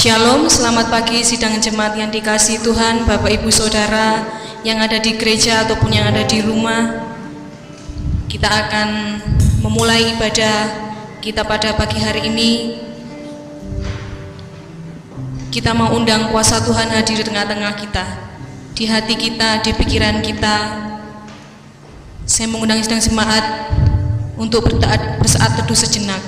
Shalom, selamat pagi sidang jemaat yang dikasihi Tuhan, Bapak Ibu Saudara yang ada di gereja ataupun yang ada di rumah. Kita akan memulai ibadah kita pada pagi hari ini. Kita mau undang kuasa Tuhan hadir di tengah-tengah kita, di hati kita, di pikiran kita. Saya mengundang sidang jemaat untuk bersaat teduh sejenak.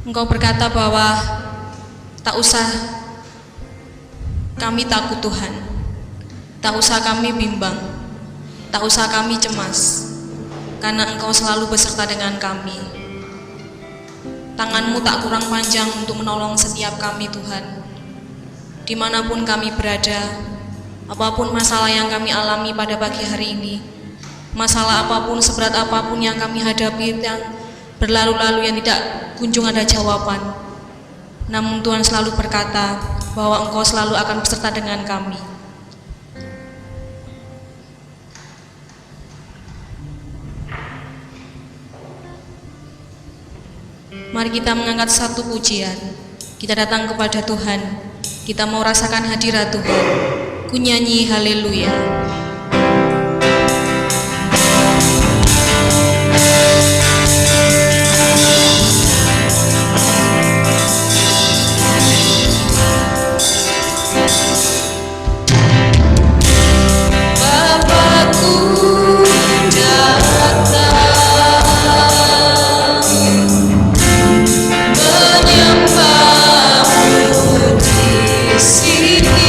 Engkau berkata bahwa tak usah kami takut Tuhan, tak usah kami bimbang, tak usah kami cemas, karena Engkau selalu beserta dengan kami. Tangan-Mu tak kurang panjang untuk menolong setiap kami Tuhan. Dimanapun kami berada, apapun masalah yang kami alami pada pagi hari ini, masalah apapun, seberat apapun yang kami hadapi, yang berlalu-lalu yang tidak kunjung ada jawaban, namun Tuhan selalu berkata bahwa Engkau selalu akan beserta dengan kami. Mari kita mengangkat satu pujian. Kita datang kepada Tuhan, kita mau rasakan hadirat Tuhan. Ku nyanyi haleluya. Menyembahmu di sini.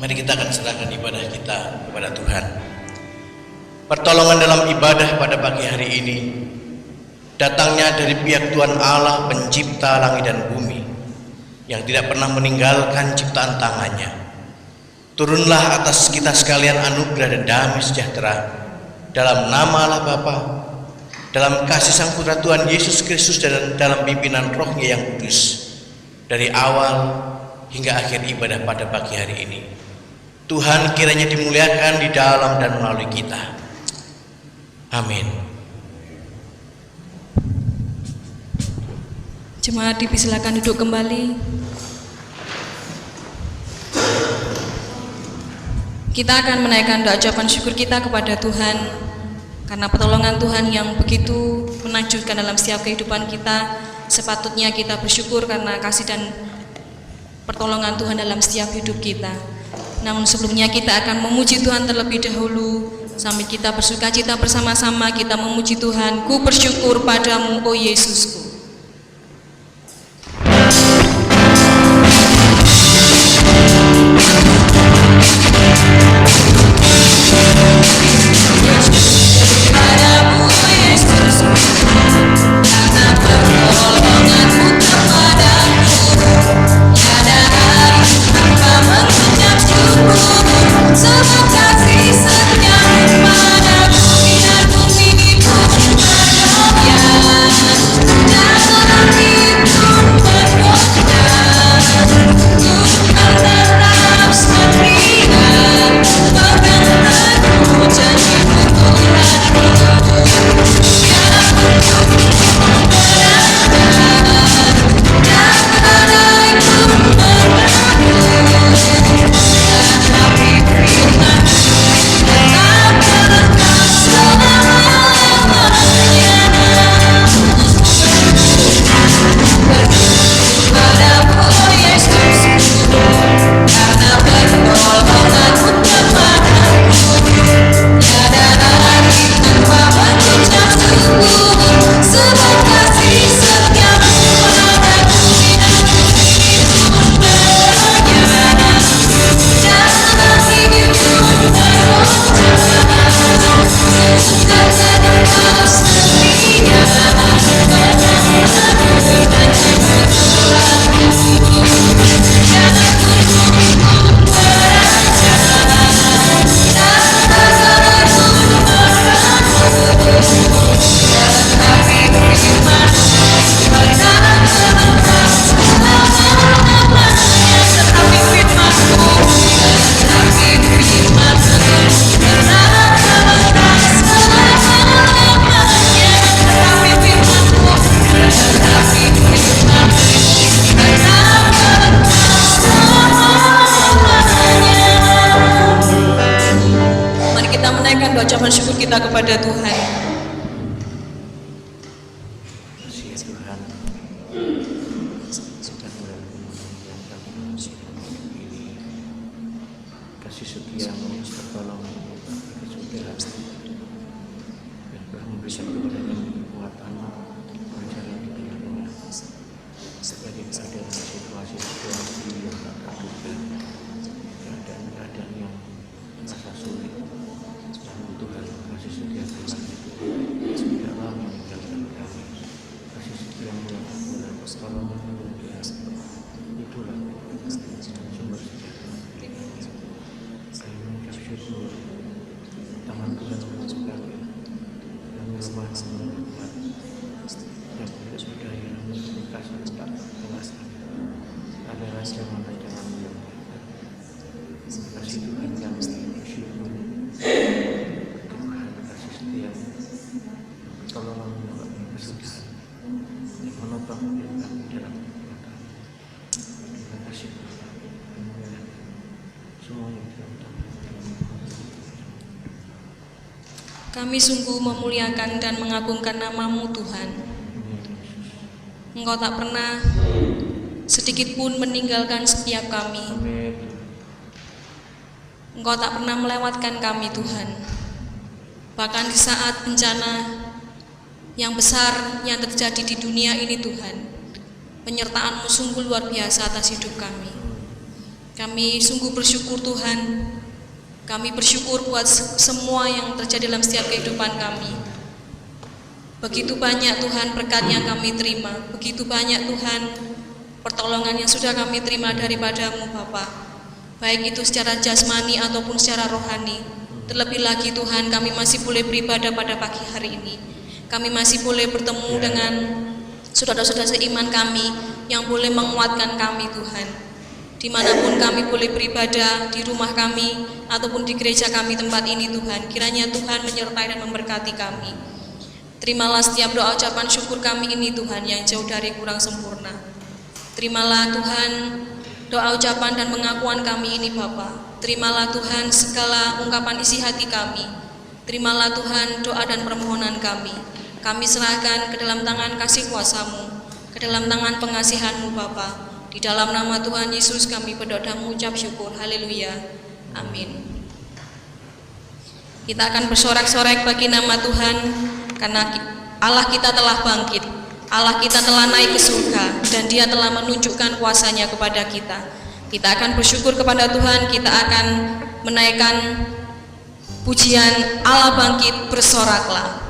Mari kita akan serahkan ibadah kita kepada Tuhan. Pertolongan dalam ibadah pada pagi hari ini datangnya dari pihak Tuhan Allah, pencipta langit dan bumi, yang tidak pernah meninggalkan ciptaan tangannya. Turunlah atas kita sekalian anugerah dan damai sejahtera dalam nama Allah Bapa, dalam kasih Sang Putra Tuhan Yesus Kristus, dan dalam pimpinan Roh-Nya yang kudus, dari awal hingga akhir ibadah pada pagi hari ini. Tuhan kiranya dimuliakan di dalam dan melalui kita. Amin. Jemaat dipersilakan duduk kembali. Kita akan menaikkan doa ucapan syukur kita kepada Tuhan karena pertolongan Tuhan yang begitu menakjubkan dalam setiap kehidupan kita. Sepatutnya kita bersyukur karena kasih dan pertolongan Tuhan dalam setiap hidup kita. Namun sebelumnya kita akan memuji Tuhan terlebih dahulu. Sambil kita bersuka cita bersama-sama, kita memuji Tuhan. Ku bersyukur padamu, oh Yesusku. Ucapan syukur kita kepada Tuhan. Kasih Tuhan, sudah ini kasih setiamu, pertolongan, kesudahan, dan telah memberikan kepadanya kekuatan menjalani hidupnya sebagai keadaan situasi yang tak terduga, keadaan yang merasa sulit. Tuhan, kasih setia Tuhan itu tidaklah meninggalkan kami. Kasih setiamu yang agung dan pertolonganmu yang biasa, itulah sumber sejahtera. Kami mengucap syukur, tangan Tuhan mengucap kami, dan rumah menguat, dan tidak berdaya mengucap kasih tak terlaksana. Ada rancangan yang kasih Tuhan kami bersyukur. Tolonglah menyebabkan kesudahan yang menopang kami dalam kekuatan. Terima kasih Tuhan. Semuanya dalam Tuhan. Kami sungguh memuliakan dan mengagungkan nama-Mu Tuhan. Engkau tak pernah sedikit pun meninggalkan setiap kami. Engkau tak pernah melewatkan kami Tuhan. Bahkan di saat bencana yang besar yang terjadi di dunia ini Tuhan, penyertaan-Mu sungguh luar biasa atas hidup kami. Kami sungguh bersyukur Tuhan. Kami bersyukur buat semua yang terjadi dalam setiap kehidupan kami. Begitu banyak Tuhan berkat yang kami terima. Begitu banyak Tuhan pertolongan yang sudah kami terima daripada-Mu Bapa. Baik itu secara jasmani ataupun secara rohani. Terlebih lagi Tuhan, kami masih boleh beribadah pada pagi hari ini. Kami masih boleh bertemu dengan saudara-saudara seiman kami yang boleh menguatkan kami Tuhan. Dimanapun kami boleh beribadah, di rumah kami ataupun di gereja kami tempat ini Tuhan, kiranya Tuhan menyertai dan memberkati kami. Terimalah setiap doa ucapan syukur kami ini Tuhan yang jauh dari kurang sempurna. Terimalah Tuhan doa ucapan dan pengakuan kami ini Bapa. Terimalah Tuhan segala ungkapan isi hati kami. Terimalah Tuhan doa dan permohonan kami. Kami serahkan ke dalam tangan kasih kuasa-Mu, ke dalam tangan pengasihan-Mu Bapa. Di dalam nama Tuhan Yesus kami berdoa dan mengucap syukur. Haleluya. Amin. Kita akan bersorak-sorai bagi nama Tuhan, karena Allah kita telah bangkit. Allah kita telah naik ke surga dan Dia telah menunjukkan kuasa-Nya kepada kita. Kita akan bersyukur kepada Tuhan. Kita akan menaikkan pujian Allah bangkit, bersoraklah.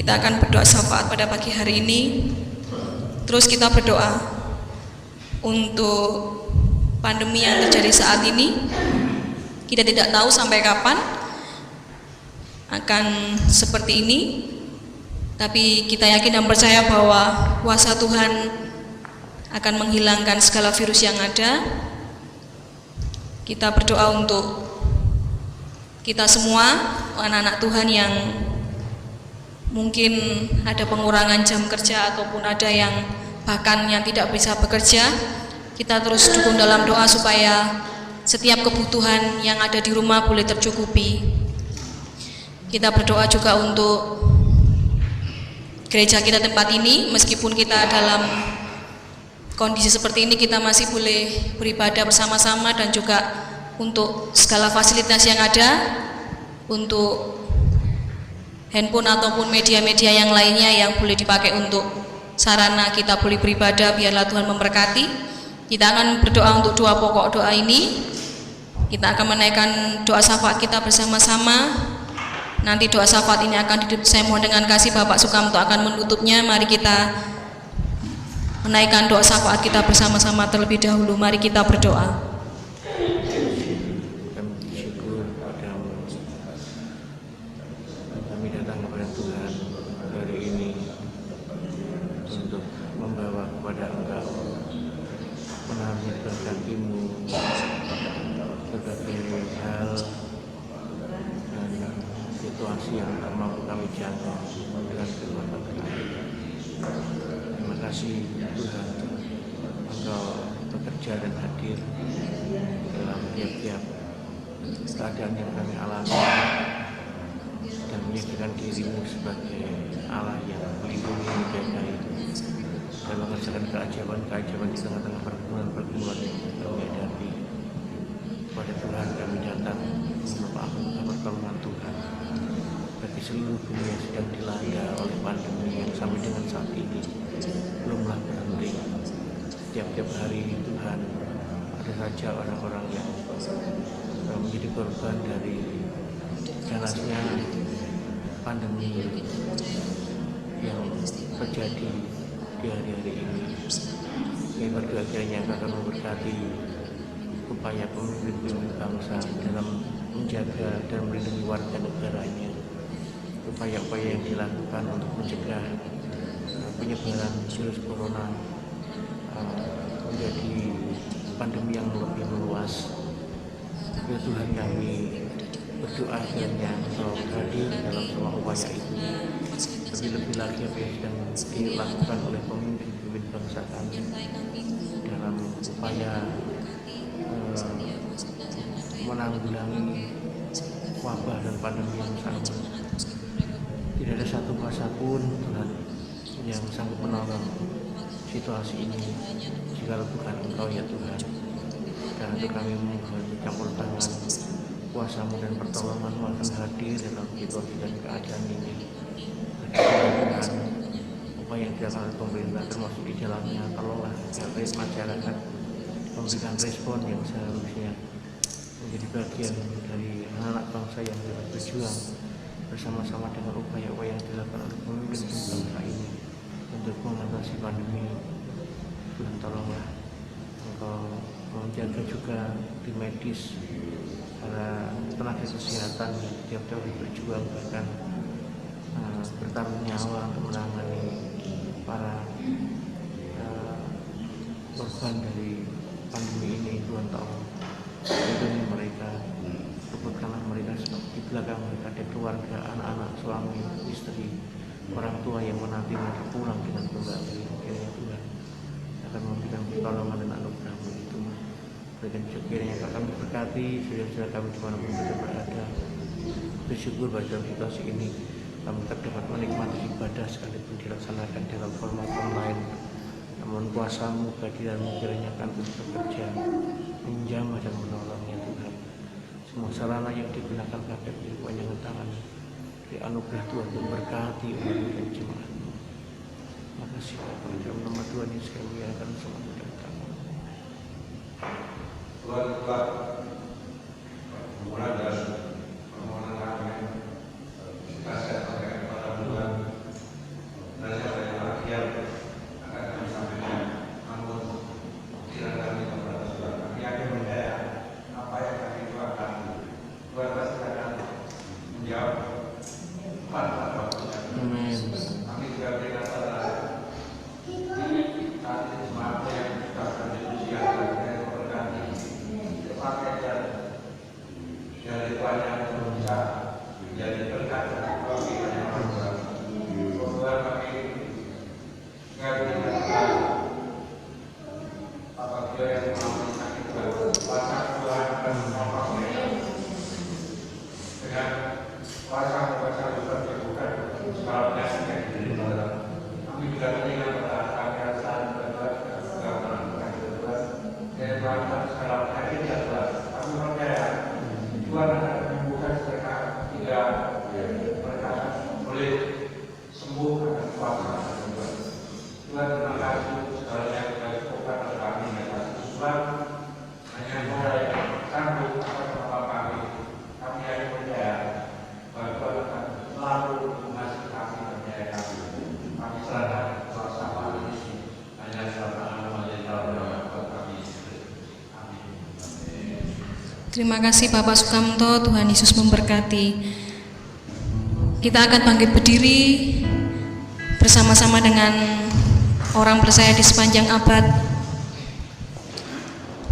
Kita akan berdoa syafaat pada pagi hari ini. Terus kita berdoa untuk pandemi yang terjadi saat ini. Kita tidak tahu sampai kapan akan seperti ini. Tapi kita yakin dan percaya bahwa kuasa Tuhan akan menghilangkan segala virus yang ada. Kita berdoa untuk kita semua, anak-anak Tuhan yang mungkin ada pengurangan jam kerja ataupun ada yang bahkan yang tidak bisa bekerja. Kita terus dukung dalam doa supaya setiap kebutuhan yang ada di rumah boleh tercukupi. Kita berdoa juga untuk gereja kita tempat ini, meskipun kita dalam kondisi seperti ini kita masih boleh beribadah bersama-sama, dan juga untuk segala fasilitas yang ada, untuk handphone ataupun media-media yang lainnya yang boleh dipakai untuk sarana kita boleh beribadah, biarlah Tuhan memberkati. Kita akan berdoa untuk dua pokok doa ini. Kita akan menaikkan doa syafaat kita bersama-sama. Nanti doa syafaat ini akan saya mohon dengan kasih Bapak Sukamto akan menutupnya. Mari kita menaikkan doa syafaat kita bersama-sama terlebih dahulu. Mari kita berdoa. Kami datang kepada Tuhan hari ini untuk membawa kepada Engkau mengambil berkat-Mu berbagai hal dan situasi yang tak mampu kami jangkau dengan kekuatan kami. Terima kasih Tuhan, Engkau bekerja dan hadir dalam tiap-tiap keadaan yang kami alami dan menyediakan diri-Mu sebagai Allah yang melindungi, menjaga dan mengerjakan keajaiban-keajaiban di tengah-tengah pergumulan yang kami hadapi. Kepada Tuhan kami datang meminta pertolongan Tuhan bagi seluruh dunia yang sedang dilanda oleh pandemi yang sampai dengan saat ini belumlah berhenti. Tiap-tiap hari Tuhan ada saja orang-orang yang menjadi korban dari ganasnya pandemi yang terjadi di hari-hari ini. Kami berdoa kiranya Engkau akan memberkati upaya pemimpin bangsa dalam menjaga dan melindungi warga negaranya. Upaya-upaya yang dilakukan untuk mencegah penyebaran virus corona menjadi pandemi yang lebih meluas. Ya Tuhan, kami berdoa kiranya Engkau hadir dalam semua upaya itu. Lebih-lebih lagi apa yang sedang dilakukan oleh pemimpin bangsa kami dalam upaya menanggulangi wabah dan pandemi yang sama. Tidak ada satu kuasa pun Tuhan yang sanggup menolong situasi ini jika bukan Engkau ya Tuhan. Dan untuk kami memohon campur tangan kuasa-Mu dan pertolongan-Mu akan hadir dalam situasi dan keadaan ini. Tuhan, upaya yang dilakukan oleh pemerintah termasuk di dalamnya, tolonglah agar masyarakat memberikan respon yang seharusnya menjadi bagian dari anak bangsa yang berjuang bersama-sama dengan upaya-upaya yang dilakukan oleh pemimpin bangsa ini untuk mengatasi pandemi. Tuhan, tolonglah Engkau menjaga juga di medis para tenaga kesehatan yang tiap-tiap berjuang bahkan bertaruh nyawa untuk menangani para korban dari pandemi ini. Tuhan, tolong lindungi mereka, luputkanlah mereka di belakang mereka ada keluarga, anak-anak, suami, istri, orang tua yang menanti mereka pulang dengan kembali. Kiranya Tuhan akan memberikan pertolongan dan anugerah-Mu itu. Berikan kiranya kami berkati saudara-saudara kami dimanapun mereka berada. Bersyukur pada situasi ini kami tetap dapat menikmati ibadah sekalipun dilaksanakan dalam format online. Namun kuasa-Mu, kehadiran-Mu kiranya akan terus bekerja, menjamah dan menolongnya Tuhan. Semua sarana yang digunakan kakek di panjangan tangan di anugerah Tuhan dan berkati umat dan jemaat-Mu. Makasih Bapak, dalam nama Tuhan Yesus kami akan semua datang. Tuhan, mulai dari permohonan kami, kita sampaikan kepada Tuhan, dan siapa yang akhir akan kami sampaikan. Namun tidak kami kepada Tuhan, kami yakin percaya apa yang kami doakan, Tuhan pasti akan menjawab. Tuhan, Amin. melakukan segala penyakit ya Tuhan. Kami percaya Tuhan akan menyembuhkan mereka hingga mereka boleh sembuh akan kuasa Tuhan. Tuhan terima kasih segalanya yang cukupkan pada kami dan Tuhan hanya Tuhan yang sanggup akan menolong kami. Kami hanya percaya bahwa Tuhan akan selalu mengasihi kami dan menyayang kami. Kami serahkan kuasa kami ini hanya dalam nama Yesus kami. Amin. Terima kasih Bapak Sukamto, Tuhan Yesus memberkati. Kita akan bangkit berdiri bersama-sama dengan orang percaya di sepanjang abad.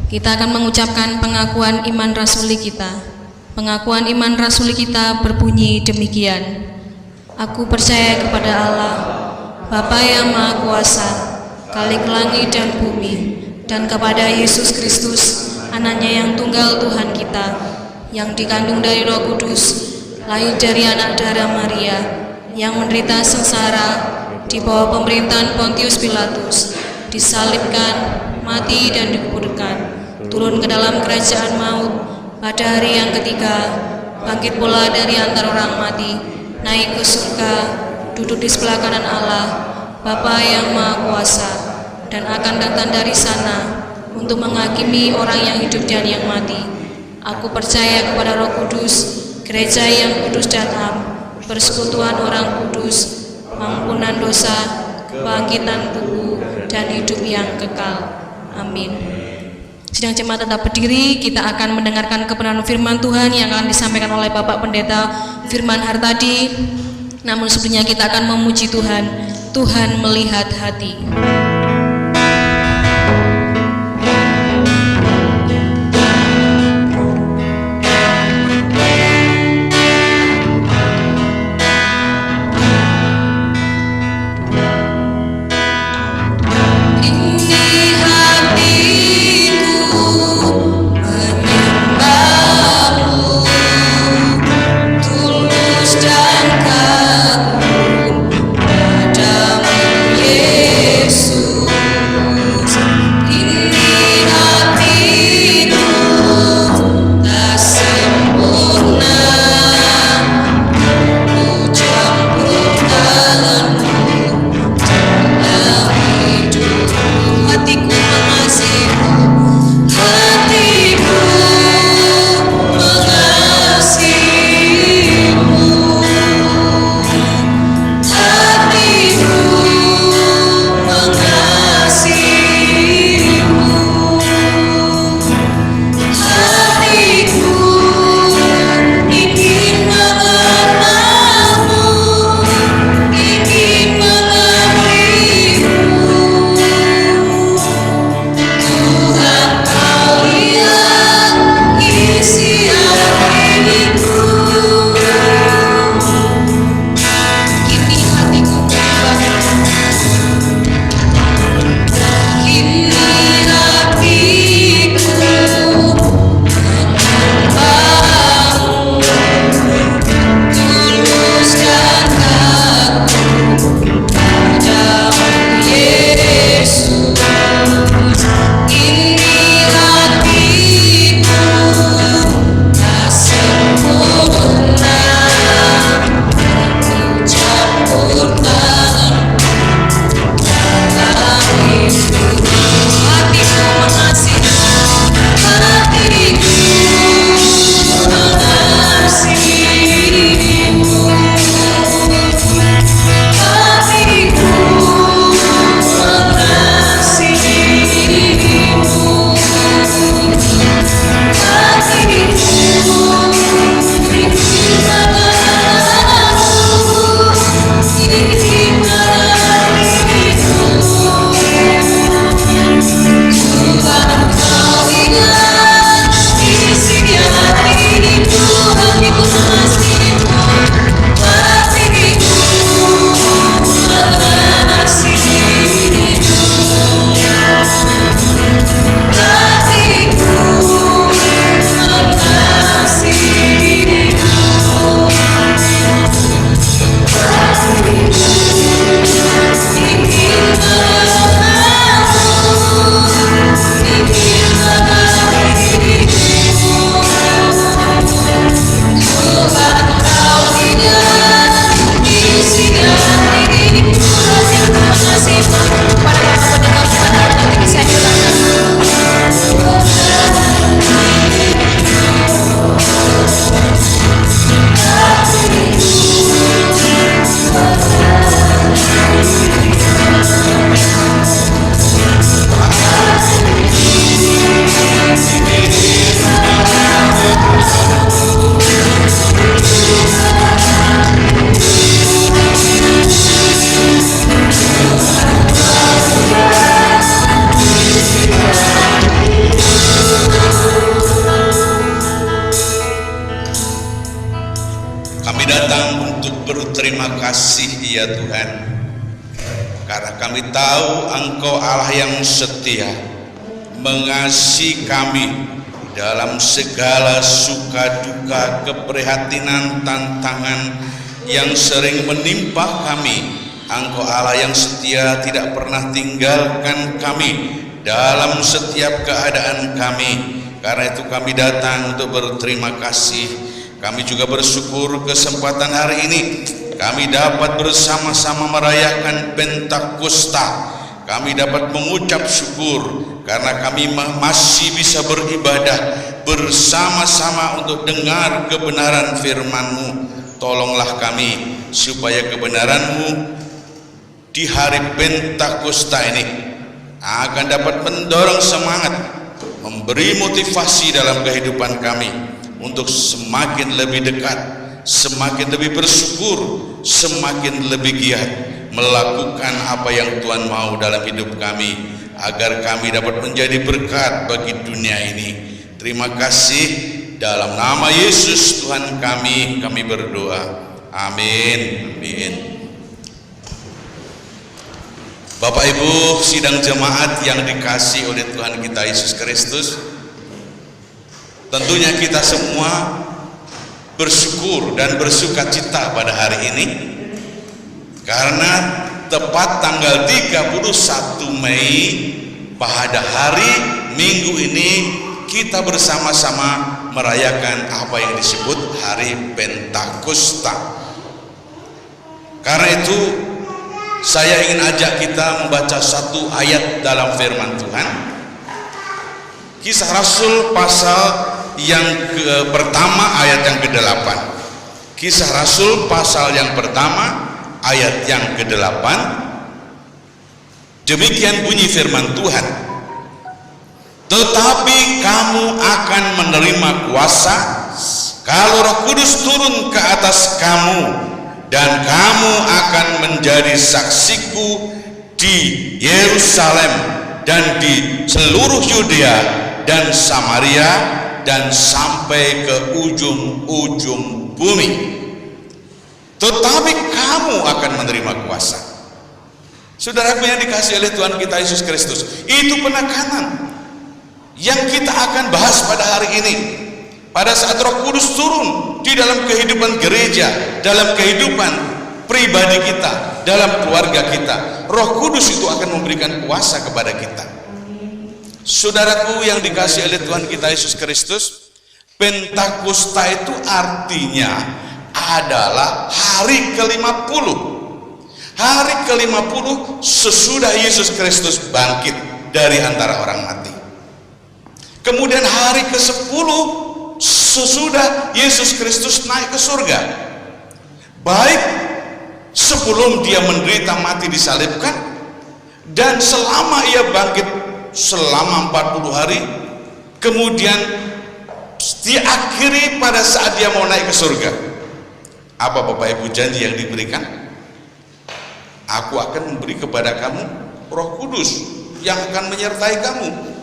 Kita akan mengucapkan pengakuan iman rasuli kita. Pengakuan iman rasuli kita berbunyi demikian. Aku percaya kepada Allah, Bapa yang Maha Kuasa, Khalik langit dan bumi, dan kepada Yesus Kristus, anaknya yang tunggal Tuhan kita, yang dikandung dari Roh Kudus, lahir dari anak darah Maria, yang menderita sengsara di bawah pemerintahan Pontius Pilatus, disalibkan, mati dan dikuburkan, turun ke dalam kerajaan maut, pada hari yang ketiga bangkit pula dari antara orang mati, naik ke surga, duduk di sebelah kanan Allah, Bapa yang Maha Kuasa, dan akan datang dari sana untuk menghakimi orang yang hidup dan yang mati. Aku percaya kepada Roh Kudus, gereja yang kudus dan am, persekutuan orang kudus, pengampunan dosa, kebangkitan tubuh, dan hidup yang kekal. Amin. Sidang jemaat tetap berdiri, kita akan mendengarkan kebenaran firman Tuhan yang akan disampaikan oleh Bapak Pendeta Firman Hartadi. Namun sebelumnya kita akan memuji Tuhan. Tuhan melihat hati. Tulus dan kagum padamu Yesus. berterima kasih ya Tuhan, karena kami tahu Engkau Allah yang setia, mengasihi kami dalam segala suka duka, keprihatinan, tantangan yang sering menimpa kami. Engkau Allah yang setia, tidak pernah tinggalkan kami dalam setiap keadaan kami. Karena itu kami datang untuk berterima kasih. Kami juga bersyukur kesempatan hari ini kami dapat bersama-sama merayakan Pentakosta. Kami dapat mengucap syukur karena kami masih bisa beribadah bersama-sama untuk dengar kebenaran firman-Mu. Tolonglah kami supaya kebenaran-Mu di hari Pentakosta ini akan dapat mendorong semangat, memberi motivasi dalam kehidupan kami untuk semakin lebih dekat, semakin lebih bersyukur, semakin lebih giat melakukan apa yang Tuhan mau dalam hidup kami, agar kami dapat menjadi berkat bagi dunia ini. Terima kasih, dalam nama Yesus Tuhan kami berdoa. Amin. Amin. Bapak Ibu sidang jemaat yang dikasihi oleh Tuhan kita Yesus Kristus, tentunya kita semua bersyukur dan bersuka cita pada hari ini karena tepat tanggal 31 Mei pada hari Minggu ini kita bersama-sama merayakan apa yang disebut hari Pentakosta. Karena itu saya ingin ajak kita membaca satu ayat dalam firman Tuhan, Kisah Rasul pasal yang pertama ayat yang ke-8. Kisah Rasul pasal yang pertama ayat yang ke-8. Demikian bunyi firman Tuhan, tetapi kamu akan menerima kuasa kalau Roh Kudus turun ke atas kamu, dan kamu akan menjadi saksiku di Yerusalem dan di seluruh Yudea dan Samaria dan sampai ke ujung-ujung bumi. Tetapi kamu akan menerima kuasa. Saudaraku yang dikasihi oleh Tuhan kita Yesus Kristus, itu penekanan yang kita akan bahas pada hari ini. Pada saat Roh Kudus turun di dalam kehidupan gereja, dalam kehidupan pribadi kita, dalam keluarga kita, Roh Kudus itu akan memberikan kuasa kepada kita. Saudaraku yang dikasihi oleh Tuhan kita Yesus Kristus, Pentakosta itu artinya adalah hari ke-50. Hari ke-50 sesudah Yesus Kristus bangkit dari antara orang mati. Kemudian hari ke-10 sesudah Yesus Kristus naik ke surga. Baik sebelum dia menderita mati disalibkan, dan selama ia bangkit selama 40 hari, kemudian diakhiri pada saat dia mau naik ke surga. Apa Bapak Ibu janji yang diberikan? Aku akan memberi kepada kamu Roh Kudus yang akan menyertai kamu.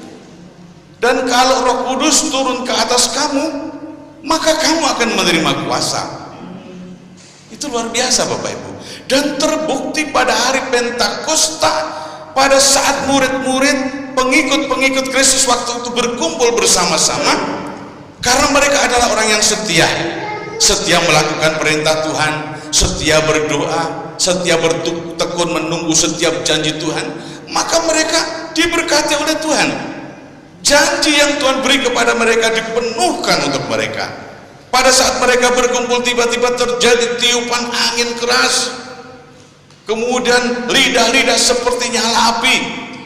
Dan kalau Roh Kudus turun ke atas kamu, maka kamu akan menerima kuasa. Itu luar biasa Bapak Ibu. Dan terbukti pada hari Pentakosta, pada saat murid-murid, pengikut-pengikut Kristus waktu itu berkumpul bersama-sama, karena mereka adalah orang yang setia melakukan perintah Tuhan, setia berdoa, setia bertekun menunggu setiap janji Tuhan, maka mereka diberkati oleh Tuhan. Janji yang Tuhan beri kepada mereka dipenuhkan untuk mereka. Pada saat mereka berkumpul, tiba-tiba terjadi tiupan angin keras, kemudian lidah-lidah seperti nyala api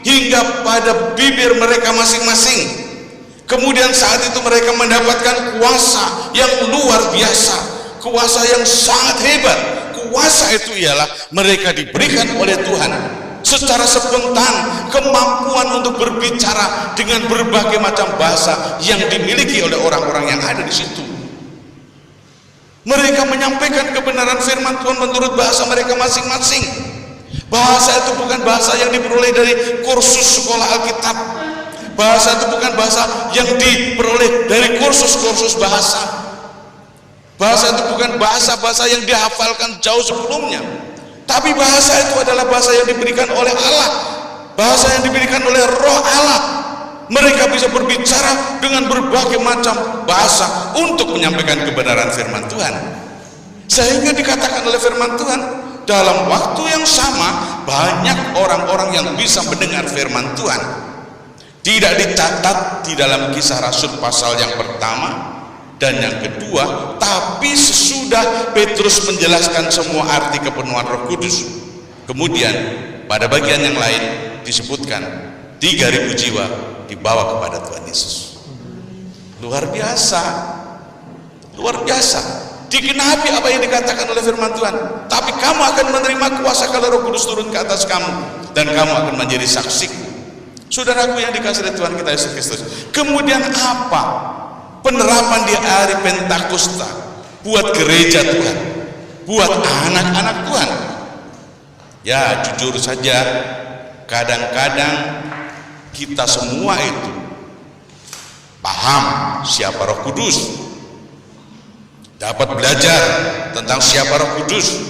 hingga pada bibir mereka masing-masing. Kemudian saat itu mereka mendapatkan kuasa yang luar biasa, kuasa yang sangat hebat. Kuasa itu ialah mereka diberikan oleh Tuhan secara spontan kemampuan untuk berbicara dengan berbagai macam bahasa yang dimiliki oleh orang-orang yang ada di situ. Mereka menyampaikan kebenaran firman Tuhan menurut bahasa mereka masing-masing. Bahasa itu bukan bahasa yang diperoleh dari kursus sekolah Alkitab. Bahasa itu bukan bahasa yang diperoleh dari kursus-kursus bahasa. Bahasa itu bukan bahasa-bahasa yang dihafalkan jauh sebelumnya, tapi bahasa itu adalah bahasa yang diberikan oleh Allah, bahasa yang diberikan oleh Roh Allah. Mereka bisa berbicara dengan berbagai macam bahasa untuk menyampaikan kebenaran firman Tuhan. Sehingga dikatakan oleh firman Tuhan, dalam waktu yang sama banyak orang-orang yang bisa mendengar firman Tuhan. Tidak dicatat di dalam Kisah Rasul pasal yang pertama dan yang kedua, tapi sesudah Petrus menjelaskan semua arti kepenuhan Roh Kudus, kemudian pada bagian yang lain disebutkan 3.000 jiwa dibawa kepada Tuhan Yesus. Luar biasa, luar biasa. Digenapi apa yang dikatakan oleh firman Tuhan. Tapi kamu akan menerima kuasa kalau Roh Kudus turun ke atas kamu, dan kamu akan menjadi saksiku. Saudaraku yang dikasihi oleh Tuhan kita Yesus Kristus, kemudian apa penerapan di hari Pentakosta buat gereja Tuhan, buat anak-anak Tuhan? Ya, jujur saja, kadang-kadang kita semua itu paham siapa Roh Kudus, dapat belajar tentang siapa Roh Kudus,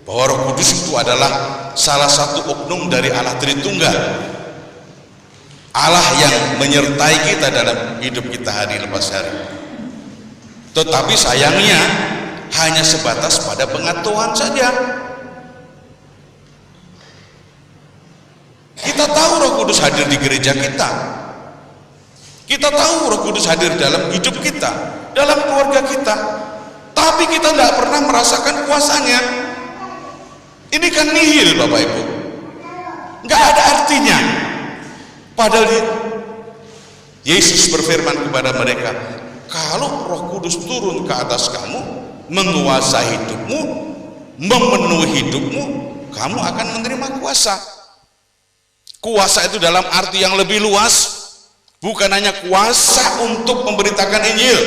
bahwa Roh Kudus itu adalah salah satu oknum dari Allah Tritunggal, Allah yang menyertai kita dalam hidup kita hari lepas hari. Tetapi sayangnya hanya sebatas pada pengetahuan saja. Kita tahu Roh Kudus hadir di gereja kita, kita tahu Roh Kudus hadir dalam hidup kita, dalam keluarga kita, tapi kita tidak pernah merasakan kuasanya. Ini kan nihil, Bapak Ibu, nggak ada artinya. Padahal Yesus berfirman kepada mereka, kalau Roh Kudus turun ke atas kamu, menguasai hidupmu, memenuhi hidupmu, kamu akan menerima kuasa. Kuasa itu dalam arti yang lebih luas, bukan hanya kuasa untuk memberitakan Injil,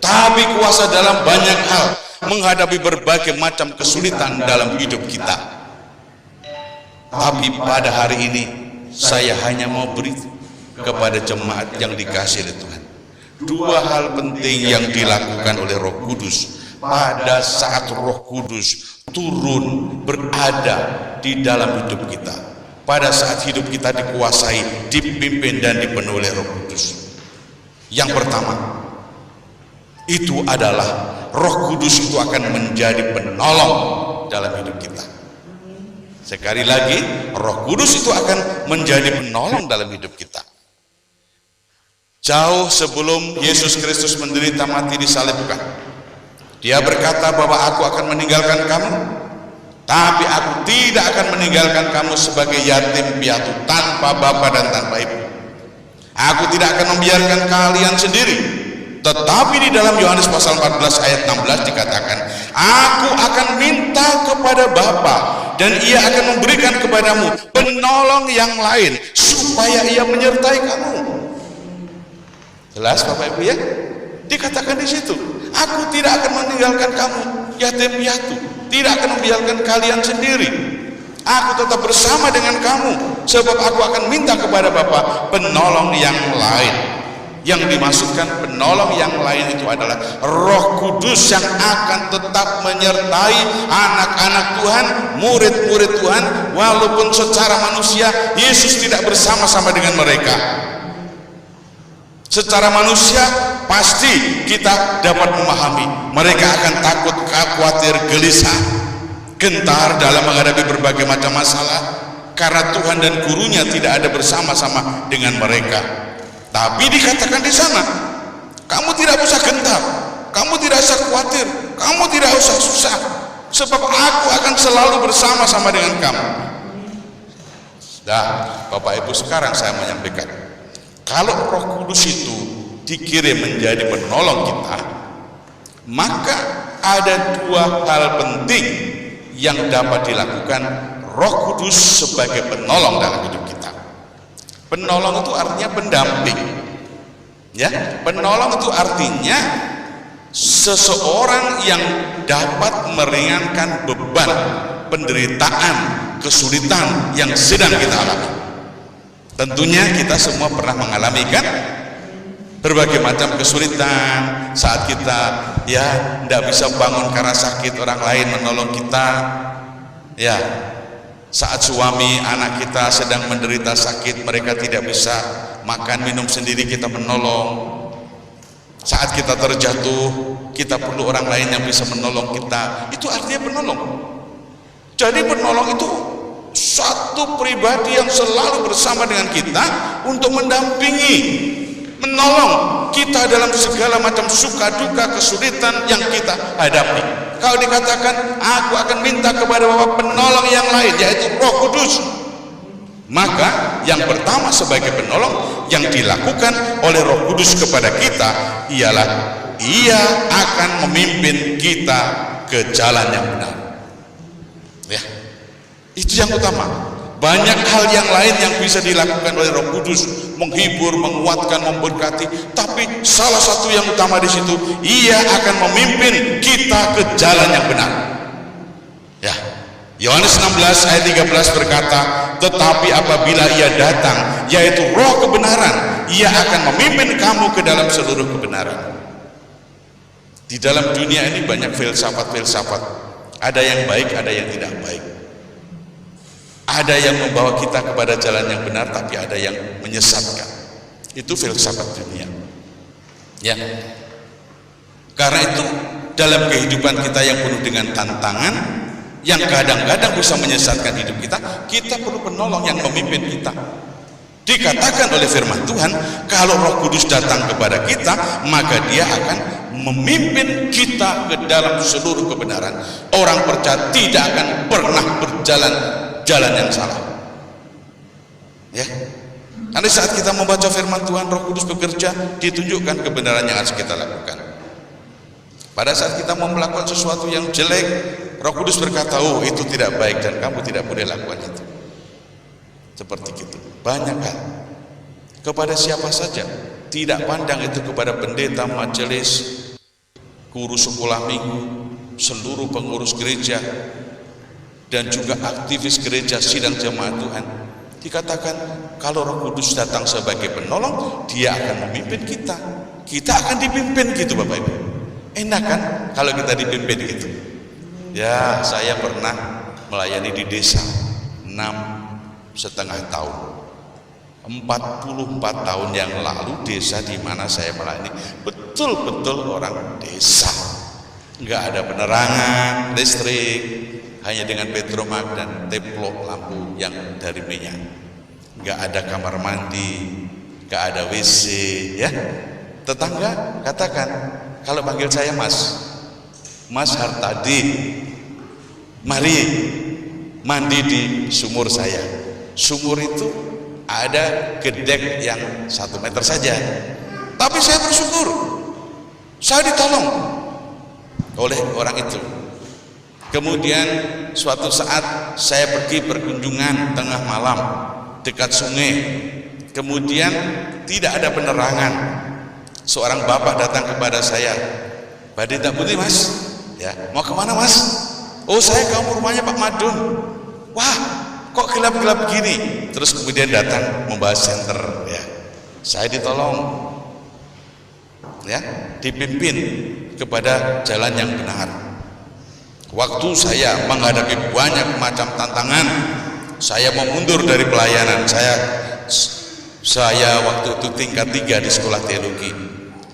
tapi kuasa dalam banyak hal, menghadapi berbagai macam kesulitan dalam hidup kita. Tapi pada hari ini saya hanya mau beri kepada jemaat yang dikasihi oleh Tuhan dua hal penting yang dilakukan oleh Roh Kudus pada saat Roh Kudus turun berada di dalam hidup kita, pada saat hidup kita dikuasai, dipimpin dan dipenuhi oleh Roh Kudus. Yang pertama, itu adalah Roh Kudus itu akan menjadi penolong dalam hidup kita. Sekali lagi, Roh Kudus itu akan menjadi penolong dalam hidup kita. Jauh sebelum Yesus Kristus menderita mati disalibkan, Dia berkata bahwa aku akan meninggalkan kamu, tapi aku tidak akan meninggalkan kamu sebagai yatim piatu tanpa bapa dan tanpa ibu. Aku tidak akan membiarkan kalian sendiri. Tetapi di dalam Yohanes pasal 14 ayat 16 dikatakan, aku akan minta kepada Bapa dan Ia akan memberikan kepadamu penolong yang lain supaya Ia menyertai kamu. Jelas Bapak Ibu ya? Dikatakan di situ, aku tidak akan meninggalkan kamu yatim piatu, tidak akan membiarkan kalian sendiri. Aku tetap bersama dengan kamu, sebab aku akan minta kepada Bapa penolong yang lain. Yang dimaksudkan penolong yang lain itu adalah Roh Kudus yang akan tetap menyertai anak-anak Tuhan, murid-murid Tuhan, walaupun secara manusia Yesus tidak bersama-sama dengan mereka. Secara manusia pasti kita dapat memahami mereka akan takut, khawatir, gelisah, gentar dalam menghadapi berbagai macam masalah karena Tuhan dan gurunya tidak ada bersama-sama dengan mereka. Tapi dikatakan di sana, kamu tidak usah gentar, kamu tidak usah khawatir, kamu tidak usah susah, sebab aku akan selalu bersama-sama dengan kamu. Dah, Bapak Ibu, sekarang saya menyampaikan, kalau Roh Kudus itu dikirim menjadi penolong kita, maka ada dua hal penting yang dapat dilakukan Roh Kudus sebagai penolong dalam hidup kita. Penolong itu artinya pendamping, ya. Penolong itu artinya seseorang yang dapat meringankan beban, penderitaan, kesulitan yang sedang kita alami. Tentunya kita semua pernah mengalami kan? berbagai macam kesulitan, saat kita ya tidak bisa bangun karena sakit, orang lain menolong kita, ya saat suami anak kita sedang menderita sakit, mereka tidak bisa makan minum sendiri, kita menolong. Saat kita terjatuh, kita perlu orang lain yang bisa menolong kita, itu artinya penolong. Jadi penolong itu satu pribadi yang selalu bersama dengan kita untuk mendampingi, menolong kita dalam segala macam suka duka kesulitan yang kita hadapi. Kalau dikatakan aku akan minta kepada Bapa penolong yang lain, yaitu Roh Kudus, maka yang pertama sebagai penolong yang dilakukan oleh Roh Kudus kepada kita ialah Ia akan memimpin kita ke jalan yang benar. Ya, itu yang utama. Banyak hal yang lain yang bisa dilakukan oleh Roh Kudus, menghibur, menguatkan, memberkati, tapi salah satu yang utama di situ, Ia akan memimpin kita ke jalan yang benar. Ya, Yohanes 16 ayat 13 berkata, tetapi apabila Ia datang, yaitu Roh kebenaran, Ia akan memimpin kamu ke dalam seluruh kebenaran. Di dalam dunia ini banyak filsafat-filsafat, ada yang baik, ada yang tidak baik. Ada yang membawa kita kepada jalan yang benar, tapi ada yang menyesatkan. Itu filsafat dunia. Ya. Karena itu dalam kehidupan kita yang penuh dengan tantangan, yang kadang-kadang bisa menyesatkan hidup kita, kita perlu penolong yang memimpin kita. Dikatakan oleh firman Tuhan, kalau Roh Kudus datang kepada kita, maka Dia akan memimpin kita ke dalam seluruh kebenaran. Orang percaya tidak akan pernah berjalan jalan yang salah. Ya. Nanti saat kita membaca firman Tuhan, Roh Kudus bekerja, ditunjukkan kebenaran yang harus kita lakukan. Pada saat kita mau melakukan sesuatu yang jelek, Roh Kudus berkata, oh itu tidak baik dan kamu tidak boleh lakukan itu. Seperti itu. Banyak hal. Kepada siapa saja, tidak pandang itu kepada pendeta, majelis, guru sekolah minggu, seluruh pengurus gereja, dan juga aktivis gereja sidang jemaat Tuhan. Dikatakan kalau Roh Kudus datang sebagai penolong, Dia akan memimpin kita. Kita akan dipimpin gitu Bapak Ibu. Enak kan kalau kita dipimpin gitu. Ya, saya pernah melayani di desa 6,5 tahun. 44 tahun yang lalu desa di mana saya melayani betul-betul orang desa. Enggak ada penerangan, listrik, hanya dengan petromak dan teplok lampu yang dari minyak. Enggak ada kamar mandi, enggak ada WC, ya. Tetangga katakan, kalau panggil saya Mas Hartadi, mari mandi di sumur saya. Sumur itu ada gedek yang 1 meter saja, tapi saya bersyukur, saya ditolong oleh orang itu. Kemudian suatu saat saya pergi berkunjungan tengah malam dekat sungai, kemudian tidak ada penerangan. Seorang bapak datang kepada saya, "Badita Putih Mas, ya mau kemana Mas?" "Oh saya ke rumahnya Pak Madun." "Wah kok gelap-gelap gini?" Terus kemudian datang membahas senter, ya saya ditolong, ya dipimpin kepada jalan yang benar. Waktu saya menghadapi banyak macam tantangan, saya mau mundur dari pelayanan. Saya waktu itu tingkat 3 di sekolah teologi.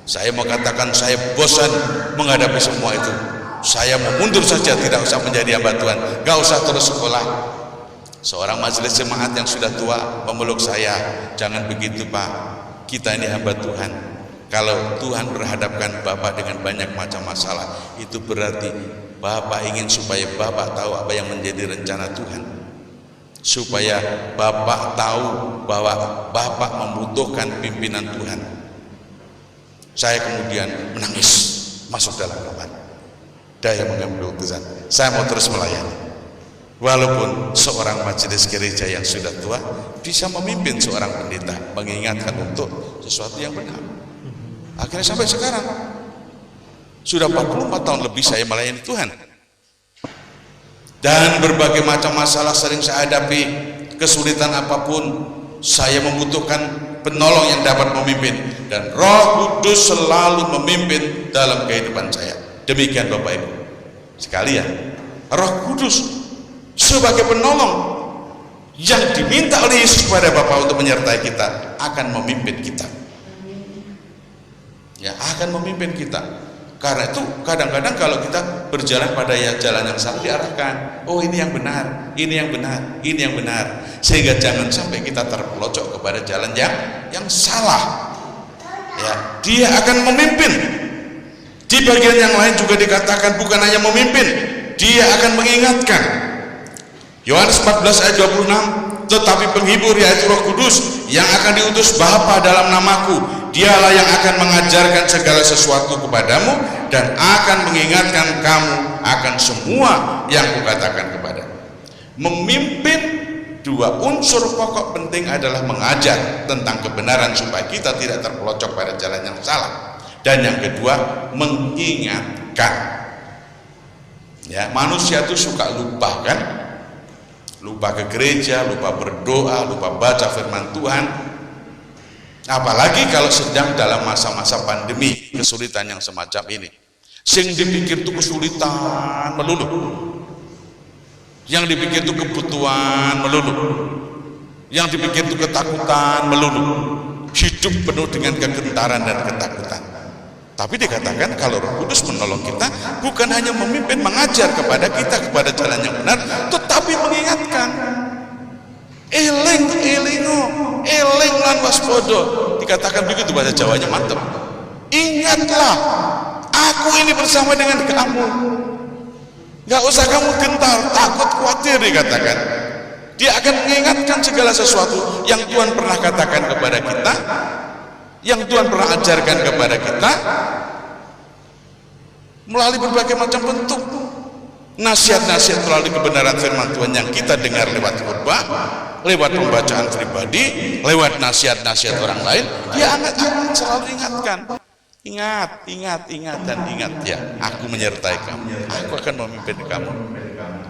Saya mau katakan saya bosan menghadapi semua itu. Saya mau mundur saja, tidak usah menjadi hamba Tuhan, gak usah terus sekolah. Seorang majelis jemaat yang sudah tua memeluk saya, "Jangan begitu Pak, kita ini hamba Tuhan. Kalau Tuhan berhadapkan Bapak dengan banyak macam masalah, itu berarti Bapak ingin supaya Bapak tahu apa yang menjadi rencana Tuhan, supaya Bapak tahu bahwa Bapak membutuhkan pimpinan Tuhan." Saya kemudian menangis, masuk dalam kamar. Daya mengambil keputusan, saya mau terus melayani. Walaupun seorang majelis gereja yang sudah tua bisa memimpin seorang pendeta, mengingatkan untuk sesuatu yang benar. Akhirnya sampai sekarang sudah 44 tahun lebih saya melayani Tuhan. Dan berbagai macam masalah sering saya hadapi, kesulitan apapun, saya membutuhkan penolong yang dapat memimpin, dan Roh Kudus selalu memimpin dalam kehidupan saya. Demikian Bapak Ibu sekalian, Roh Kudus sebagai penolong yang diminta oleh Yesus kepada Bapa untuk menyertai kita, akan memimpin kita. Ya, akan memimpin kita. Karena itu kadang-kadang kalau kita berjalan pada jalan yang salah, diarahkan, oh ini yang benar, ini yang benar, ini yang benar, sehingga jangan sampai kita terpelocok kepada jalan yang salah. Ya, dia akan memimpin. Di bagian yang lain juga dikatakan bukan hanya memimpin, dia akan mengingatkan. Yohanes 14 ayat 26, tetapi penghibur yaitu Roh Kudus yang akan diutus Bapa dalam namaku, dialah yang akan mengajarkan segala sesuatu kepadamu dan akan mengingatkan kamu akan semua yang kukatakan kepadamu. Memimpin, dua unsur pokok penting adalah mengajar tentang kebenaran supaya kita tidak terpelocok pada jalan yang salah, dan yang kedua mengingatkan. Ya, manusia itu suka lupa kan? Lupa ke gereja, lupa berdoa, lupa baca firman Tuhan. Apalagi kalau sedang dalam masa-masa pandemi, kesulitan yang semacam ini. Sing dipikir itu kesulitan melulu, yang dipikir itu kebutuhan melulu, yang dipikir itu ketakutan melulu, hidup penuh dengan kegentaran dan ketakutan. Tapi dikatakan kalau Roh Kudus menolong kita, bukan hanya memimpin, mengajar kepada kita kepada jalan yang benar, tetapi mengingatkan. Eling elingo, eling lan waspada. Dikatakan begitu bahasa Jawanya, mantap. Ingatlah, aku ini bersama dengan kamu. Gak usah kamu gentar, takut, khawatir, dikatakan. Dia akan mengingatkan segala sesuatu yang Tuhan pernah katakan kepada kita, yang Tuhan pernah ajarkan kepada kita melalui berbagai macam bentuk. Nasihat-nasihat melalui kebenaran firman Tuhan yang kita dengar lewat khotbah, lewat pembacaan pribadi, lewat nasihat-nasihat orang lain, dia akan selalu ingatkan. Ingat, ingat, ingat, dan ingat ya, aku menyertai kamu, aku akan memimpin kamu.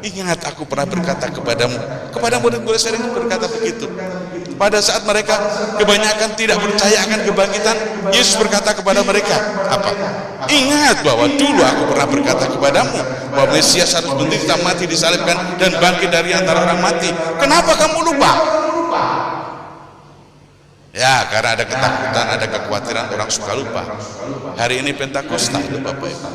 Ingat, aku pernah berkata kepadamu, kepada murid-murid sering berkata begitu. Pada saat mereka kebanyakan tidak percaya akan kebangkitan, Yesus berkata kepada mereka, apa? Ingat bahwa dulu aku pernah berkata kepadamu bahwa Mesias harus menderita, mati, disalibkan, dan bangkit dari antara orang mati. Kenapa kamu lupa? Ya, karena ada ketakutan, ada kekhawatiran, orang suka lupa. Hari ini Pentakosta itu Bapak Ibu,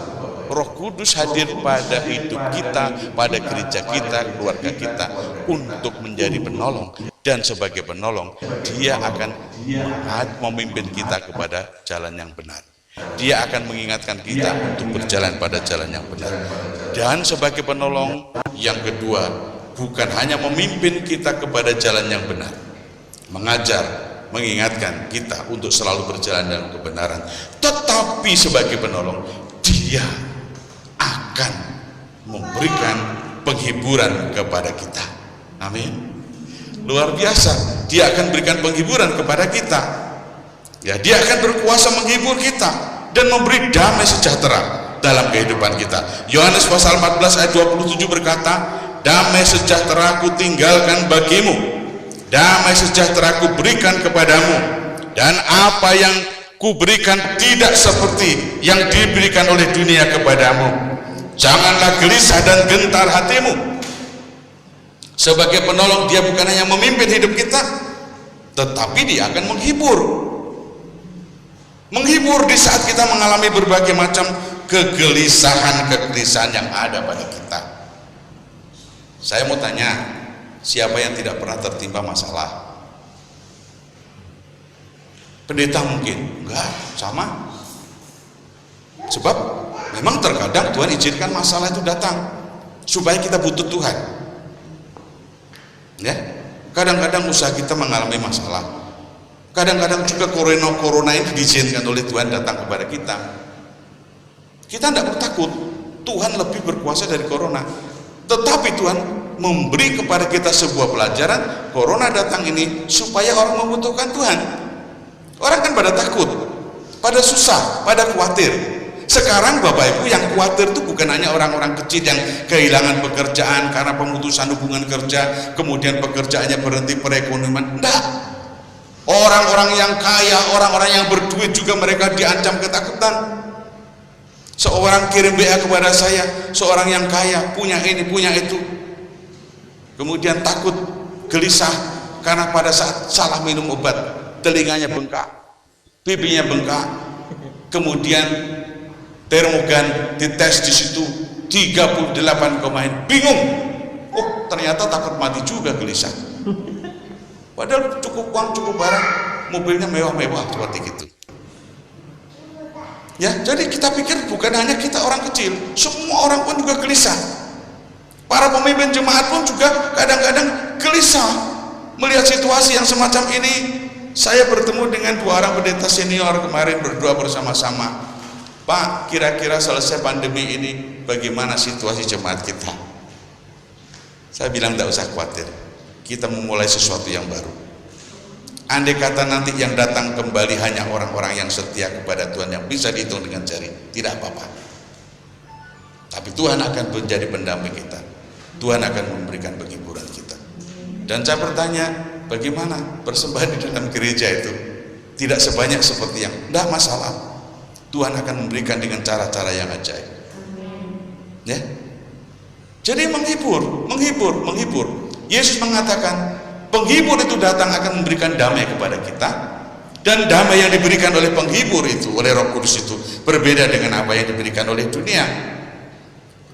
Roh Kudus hadir pada hidup kita, pada gereja kita, keluarga kita, untuk menjadi penolong. Dan sebagai penolong, dia akan memimpin kita kepada jalan yang benar. Dia akan mengingatkan kita untuk berjalan pada jalan yang benar. Dan sebagai penolong, yang kedua, bukan hanya memimpin kita kepada jalan yang benar, mengajar, mengingatkan kita untuk selalu berjalan dalam kebenaran, tetapi sebagai penolong, dia akan memberikan penghiburan kepada kita. Amin. Luar biasa, dia akan berikan penghiburan kepada kita. Ya, dia akan berkuasa menghibur kita dan memberi damai sejahtera dalam kehidupan kita. Yohanes pasal 14 ayat 27 berkata, damai sejahtera ku tinggalkan bagimu, damai sejahtera ku berikan kepadamu, dan apa yang ku berikan tidak seperti yang diberikan oleh dunia kepadamu. Janganlah gelisah dan gentar hatimu. Sebagai penolong, dia bukan hanya memimpin hidup kita, tetapi dia akan menghibur. Menghibur di saat kita mengalami berbagai macam kegelisahan yang ada pada kita. Saya mau tanya, siapa yang tidak pernah tertimpa masalah? Pendeta mungkin? Enggak, sama. Sebab memang terkadang Tuhan izinkan masalah itu datang supaya kita butuh Tuhan. Ya, kadang-kadang usaha kita mengalami masalah. Kadang-kadang juga corona ini diizinkan oleh Tuhan datang kepada kita. Kita tidak perlu takut, Tuhan lebih berkuasa dari corona. Tetapi Tuhan memberi kepada kita sebuah pelajaran. Corona datang ini supaya orang membutuhkan Tuhan. Orang kan pada takut, pada susah, pada khawatir. Sekarang Bapak Ibu, yang khawatir itu bukan hanya orang-orang kecil yang kehilangan pekerjaan karena pemutusan hubungan kerja, kemudian pekerjaannya berhenti, perekonomian. Enggak. Orang-orang yang kaya, orang-orang yang berduit juga mereka diancam ketakutan. Seorang kirim WA kepada saya, seorang yang kaya, punya ini, punya itu. Kemudian takut, gelisah, karena pada saat salah minum obat, telinganya bengkak, pipinya bengkak. Kemudian termogan dites di situ 38, bingung. Oh, ternyata takut mati juga, gelisah. Padahal cukup uang, cukup barang, mobilnya mewah-mewah seperti itu. Ya, jadi kita pikir bukan hanya kita orang kecil, semua orang pun juga gelisah. Para pemimpin jemaat pun juga kadang-kadang gelisah melihat situasi yang semacam ini. Saya bertemu dengan 2 orang pendeta senior kemarin, berdoa bersama-sama. Pak, kira-kira selesai pandemi ini bagaimana situasi jemaat kita? Saya bilang tidak usah khawatir, kita memulai sesuatu yang baru. Andai kata nanti yang datang kembali hanya orang-orang yang setia kepada Tuhan yang bisa dihitung dengan jari, tidak apa-apa. Tapi Tuhan akan menjadi pendamping kita. Tuhan akan memberikan penghiburan kita. Dan saya bertanya, bagaimana persembahan di dalam gereja itu? Tidak sebanyak seperti yang, tidak masalah. Tuhan akan memberikan dengan cara-cara yang ajaib. Ya. Jadi menghibur. Yesus mengatakan, penghibur itu datang akan memberikan damai kepada kita, dan damai yang diberikan oleh penghibur itu, oleh Roh Kudus itu berbeda dengan apa yang diberikan oleh dunia.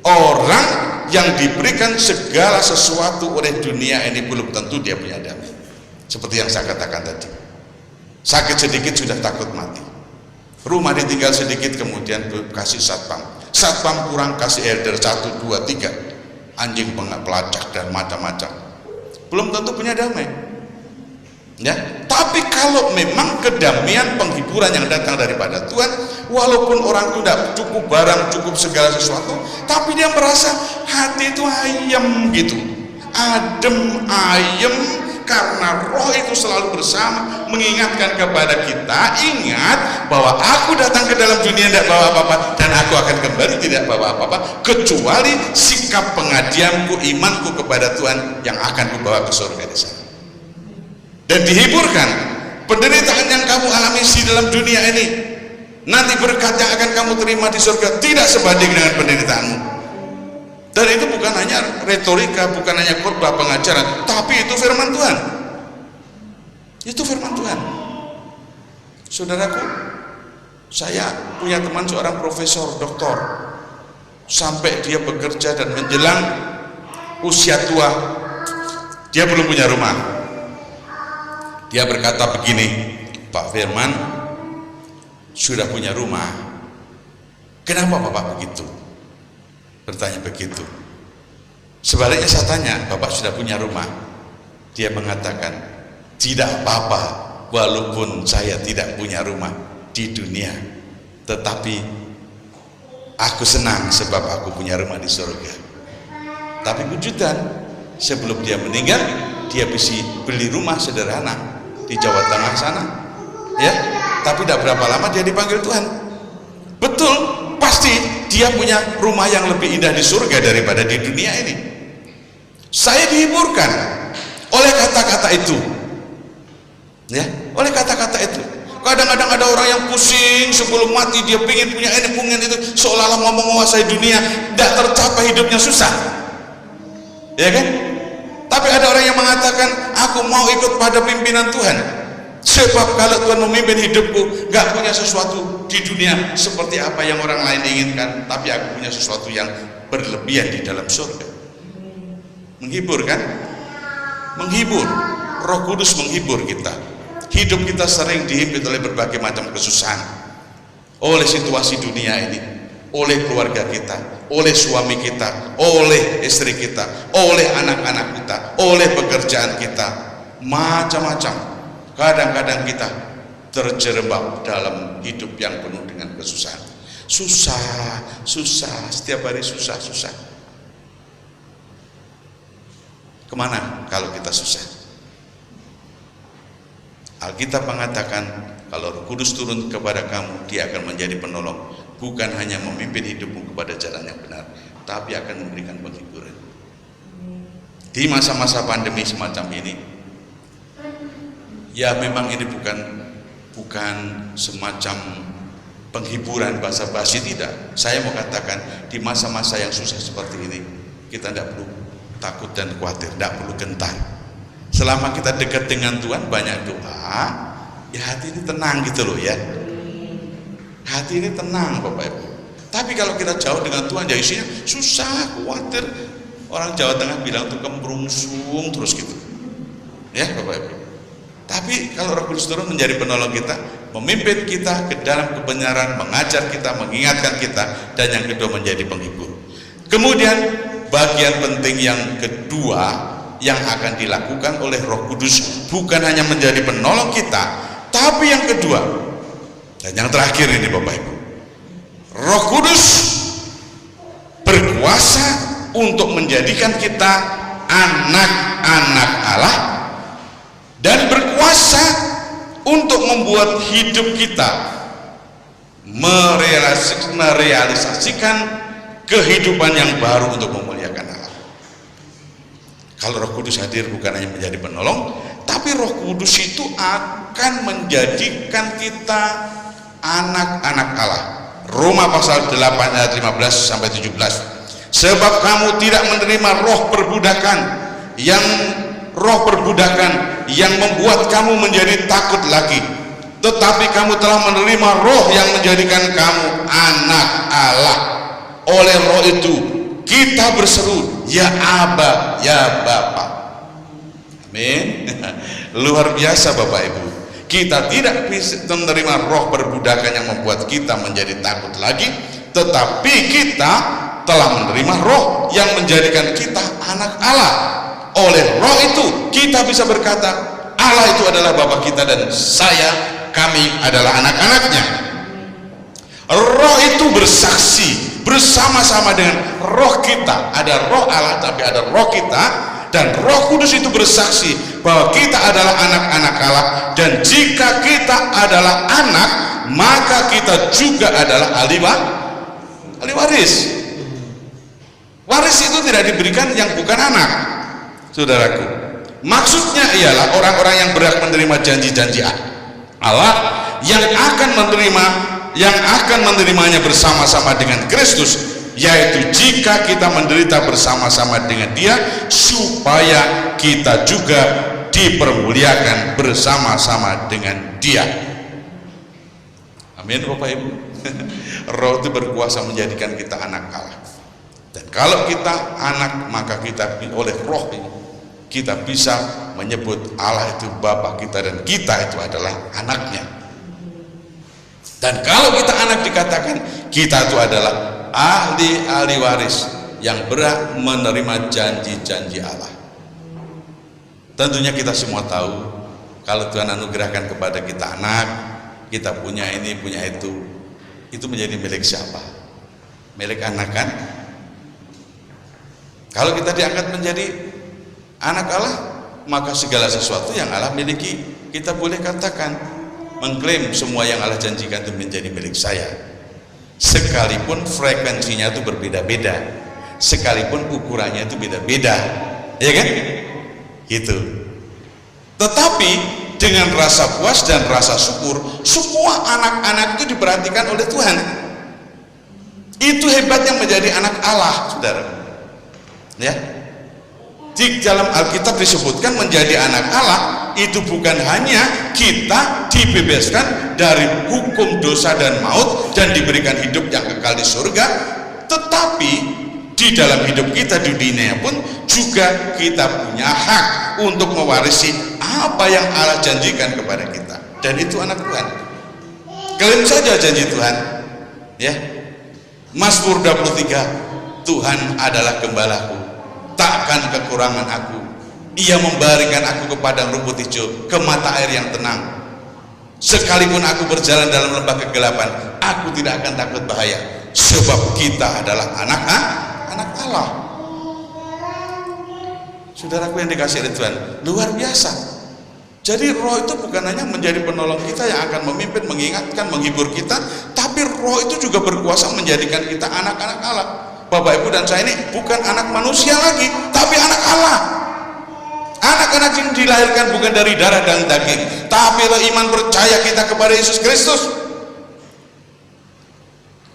Orang yang diberikan segala sesuatu oleh dunia ini belum tentu dia punya damai. Seperti yang saya katakan tadi, sakit sedikit sudah takut mati, rumah ditinggal sedikit kemudian kasih satpam kurang kasih elder 1, 2, 3, anjing pelacak dan macam-macam. Belum tentu punya damai. Ya, tapi kalau memang kedamaian, penghiburan yang datang daripada Tuhan, walaupun orang itu tidak cukup barang, cukup segala sesuatu, tapi dia merasa hati itu ayem gitu, adem, ayem, karena Roh itu selalu bersama mengingatkan kepada kita, ingat bahwa aku datang ke dalam dunia tidak bawa apa-apa, dan aku akan kembali tidak bawa apa-apa kecuali sikap pengabdianku, imanku kepada Tuhan yang akan kubawa ke surga di sana. Dan dihiburkan, penderitaan yang kamu alami di dalam dunia ini, nanti berkat yang akan kamu terima di surga tidak sebanding dengan penderitaanmu. Dan itu bukan hanya retorika, bukan hanya khotbah pengajaran, tapi itu firman Tuhan. Itu firman Tuhan. Saudaraku, saya punya teman seorang profesor, doktor, sampai dia bekerja dan menjelang usia tua, dia belum punya rumah. Dia berkata begini, Pak Firman sudah punya rumah, kenapa Bapak begitu? Bertanya begitu. Sebaliknya saya tanya, Bapak sudah punya rumah? Dia mengatakan, tidak apa-apa walaupun saya tidak punya rumah di dunia, tetapi aku senang sebab aku punya rumah di surga. Tapi kejutan, sebelum dia meninggal, dia bisa beli rumah sederhana di Jawa Tengah sana, ya. Tapi tidak berapa lama dia dipanggil Tuhan. Betul, pasti dia punya rumah yang lebih indah di surga daripada di dunia ini. Saya dihiburkan oleh kata-kata itu, ya, oleh kata-kata itu. Kadang-kadang ada orang yang pusing sebelum mati, dia pengen punya ini, pengen itu, seolah-olah mau menguasai dunia, tidak tercapai, hidupnya susah, ya kan? Tapi ada orang yang mengatakan, aku mau ikut pada pimpinan Tuhan, sebab kalau Tuhan memimpin hidupku, gak punya sesuatu di dunia seperti apa yang orang lain inginkan, tapi aku punya sesuatu yang berlebihan di dalam surga. Menghibur kan? Menghibur. Roh Kudus menghibur kita. Hidup kita sering dihimpit oleh berbagai macam kesusahan, oleh situasi dunia ini, oleh keluarga kita, oleh suami kita, oleh istri kita, oleh anak-anak kita, oleh pekerjaan kita, macam-macam. Kadang-kadang kita terjerembab dalam hidup yang penuh dengan kesusahan. Susah, setiap hari susah. Kemana kalau kita susah? Alkitab mengatakan, kalau Roh Kudus turun kepada kamu, dia akan menjadi penolong, bukan hanya memimpin hidupmu kepada jalan yang benar, tapi akan memberikan penghiburan. Di masa-masa pandemi semacam ini, Ya memang ini bukan semacam penghiburan basa-basi, tidak. Saya mau katakan di masa-masa yang susah seperti ini kita tidak perlu takut dan khawatir, tidak perlu gentar. Selama kita dekat dengan Tuhan, banyak doa, ya hati ini tenang gitu loh ya. Hati ini tenang Bapak Ibu. Tapi kalau kita jauh dengan Tuhan, ya isinya susah, khawatir. Orang Jawa Tengah bilang itu kemrungsung terus gitu. Ya Bapak Ibu. Tapi kalau Roh Kudus turun menjadi penolong kita, memimpin kita ke dalam kebenaran, mengajar kita, mengingatkan kita, dan yang kedua menjadi penghibur. Kemudian bagian penting yang kedua yang akan dilakukan oleh Roh Kudus bukan hanya menjadi penolong kita, tapi yang kedua dan yang terakhir ini Bapak Ibu, Roh Kudus berkuasa untuk menjadikan kita anak-anak Allah dan berkuasa untuk membuat hidup kita merealisasikan kehidupan yang baru untuk memuliakan Allah. Kalau Roh Kudus hadir bukan hanya menjadi penolong, tapi Roh Kudus itu akan menjadikan kita anak-anak Allah. Roma pasal 8 ayat 15 sampai 17. Sebab kamu tidak menerima roh perbudakan yang membuat kamu menjadi takut lagi, tetapi kamu telah menerima roh yang menjadikan kamu anak Allah. Oleh roh itu kita berseru, ya Aba, ya Bapa. Amin. Luar biasa Bapak Ibu. Kita tidak bisa menerima roh perbudakan yang membuat kita menjadi takut lagi, tetapi kita telah menerima roh yang menjadikan kita anak Allah. Oleh roh itu kita bisa berkata, Allah itu adalah Bapa kita dan kami adalah anak-anaknya. Roh itu bersaksi bersama-sama dengan roh kita. Ada roh Allah tapi ada roh kita, dan Roh Kudus itu bersaksi bahwa kita adalah anak-anak Allah, dan jika kita adalah anak, maka kita juga adalah ahli waris. Waris itu tidak diberikan yang bukan anak, saudaraku. Maksudnya ialah orang-orang yang berhak menerima janji-janji Allah, yang akan menerimanya bersama-sama dengan Kristus, yaitu jika kita menderita bersama-sama dengan Dia, supaya kita juga dipermuliakan bersama-sama dengan Dia. Amin Bapak Ibu. Roh itu berkuasa menjadikan kita anak Allah. Dan kalau kita anak, maka kita oleh roh ini kita bisa menyebut Allah itu Bapa kita dan kita itu adalah anaknya. Dan kalau kita anak, dikatakan kita itu adalah ahli waris yang berhak menerima janji-janji Allah. Tentunya kita semua tahu kalau Tuhan anugerahkan kepada kita anak, kita punya ini, punya itu menjadi milik siapa? Milik anak kan? Kalau kita diangkat menjadi anak Allah, maka segala sesuatu yang Allah miliki, kita boleh katakan, mengklaim semua yang Allah janjikan itu menjadi milik saya. Sekalipun frekuensinya itu berbeda-beda, sekalipun ukurannya itu beda-beda, ya kan? Gitu. Tetapi dengan rasa puas dan rasa syukur, semua anak-anak itu diperhatikan oleh Tuhan. Itu hebatnya menjadi anak Allah, saudara. Ya. Di dalam Alkitab disebutkan menjadi anak Allah itu bukan hanya kita dibebaskan dari hukum dosa dan maut dan diberikan hidup yang kekal di surga, tetapi di dalam hidup kita di dunia pun juga kita punya hak untuk mewarisi apa yang Allah janjikan kepada kita, dan itu anak Tuhan. Klaim saja janji Tuhan, ya. Mazmur 23, Tuhan adalah gembalaku, takkan kekurangan aku. Ia membaringkan aku ke padang rumput hijau, ke mata air yang tenang. Sekalipun aku berjalan dalam lembah kegelapan, aku tidak akan takut bahaya, sebab kita adalah anak Allah. Saudaraku yang dikasihi oleh Tuhan, luar biasa. Jadi roh itu bukan hanya menjadi penolong kita yang akan memimpin, mengingatkan, menghibur kita, tapi roh itu juga berkuasa menjadikan kita anak-anak Allah. Bapak Ibu dan saya ini bukan anak manusia lagi, tapi anak Allah. Anak Anak-anak yang dilahirkan bukan dari darah dan daging, tapi oleh iman percaya kita kepada Yesus Kristus,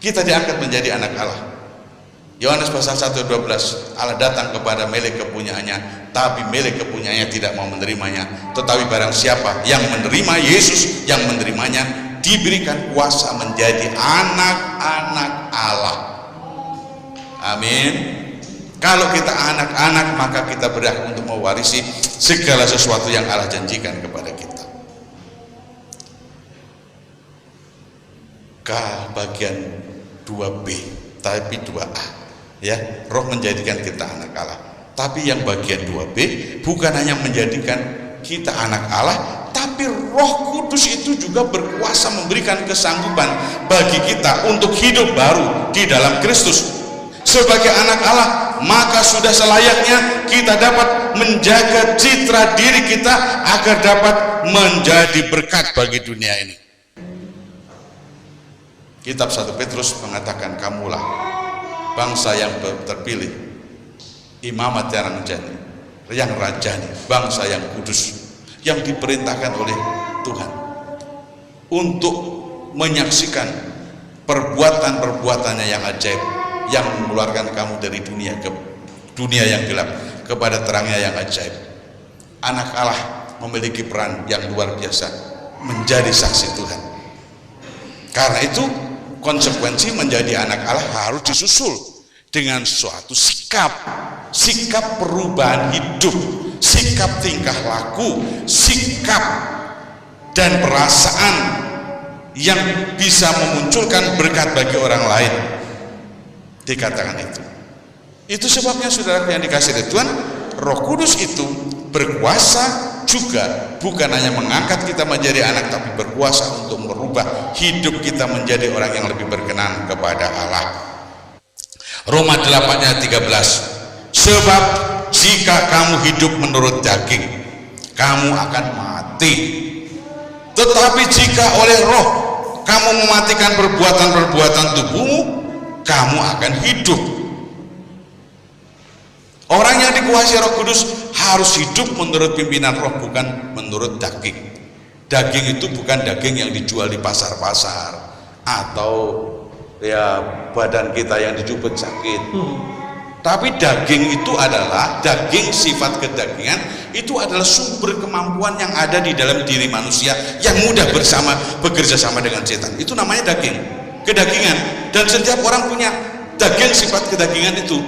kita diangkat menjadi anak Allah. Yohanes pasal 1:12, Allah datang kepada milik kepunyaannya, tapi milik kepunyaannya tidak mau menerimanya. Tetapi barang siapa yang menerima Yesus, yang menerimanya, diberikan kuasa menjadi anak-anak Allah. Amin. Kalau kita anak-anak, maka kita berhak untuk mewarisi segala sesuatu yang Allah janjikan kepada kita. K bagian 2B, tapi 2A, ya. Roh menjadikan kita anak Allah. Tapi yang bagian 2B bukan hanya menjadikan kita anak Allah, tapi Roh Kudus itu juga berkuasa memberikan kesanggupan bagi kita untuk hidup baru di dalam Kristus. Sebagai anak Allah, maka sudah selayaknya kita dapat menjaga citra diri kita agar dapat menjadi berkat bagi dunia ini. Kitab 1 Petrus mengatakan, kamulah bangsa yang terpilih, imamat yang rajani, bangsa yang kudus, yang diperintahkan oleh Tuhan untuk menyaksikan perbuatan-perbuatannya yang ajaib, yang mengeluarkan kamu dari dunia ke dunia yang gelap kepada terangnya yang ajaib. Anak Allah memiliki peran yang luar biasa menjadi saksi Tuhan. Karena itu konsekuensi menjadi anak Allah harus disusul dengan suatu sikap perubahan hidup, sikap tingkah laku, sikap dan perasaan yang bisa memunculkan berkat bagi orang lain. Dikatakan itu sebabnya saudara yang dikasih oleh Tuhan, Roh Kudus itu berkuasa juga, bukan hanya mengangkat kita menjadi anak, tapi berkuasa untuk merubah hidup kita menjadi orang yang lebih berkenan kepada Allah. Roma 8 ayat 13, sebab jika kamu hidup menurut daging, kamu akan mati, tetapi jika oleh Roh kamu mematikan perbuatan-perbuatan tubuhmu, kamu akan hidup. Orang yang dikuasai Roh Kudus harus hidup menurut pimpinan Roh, bukan menurut daging. Daging itu bukan daging yang dijual di pasar-pasar atau ya badan kita yang dicubit sakit. Tapi daging itu adalah daging, sifat kedagingan itu adalah sumber kemampuan yang ada di dalam diri manusia yang mudah bekerja sama dengan setan. Itu namanya daging, kedagingan. Dan setiap orang punya daging, sifat kedagingan itu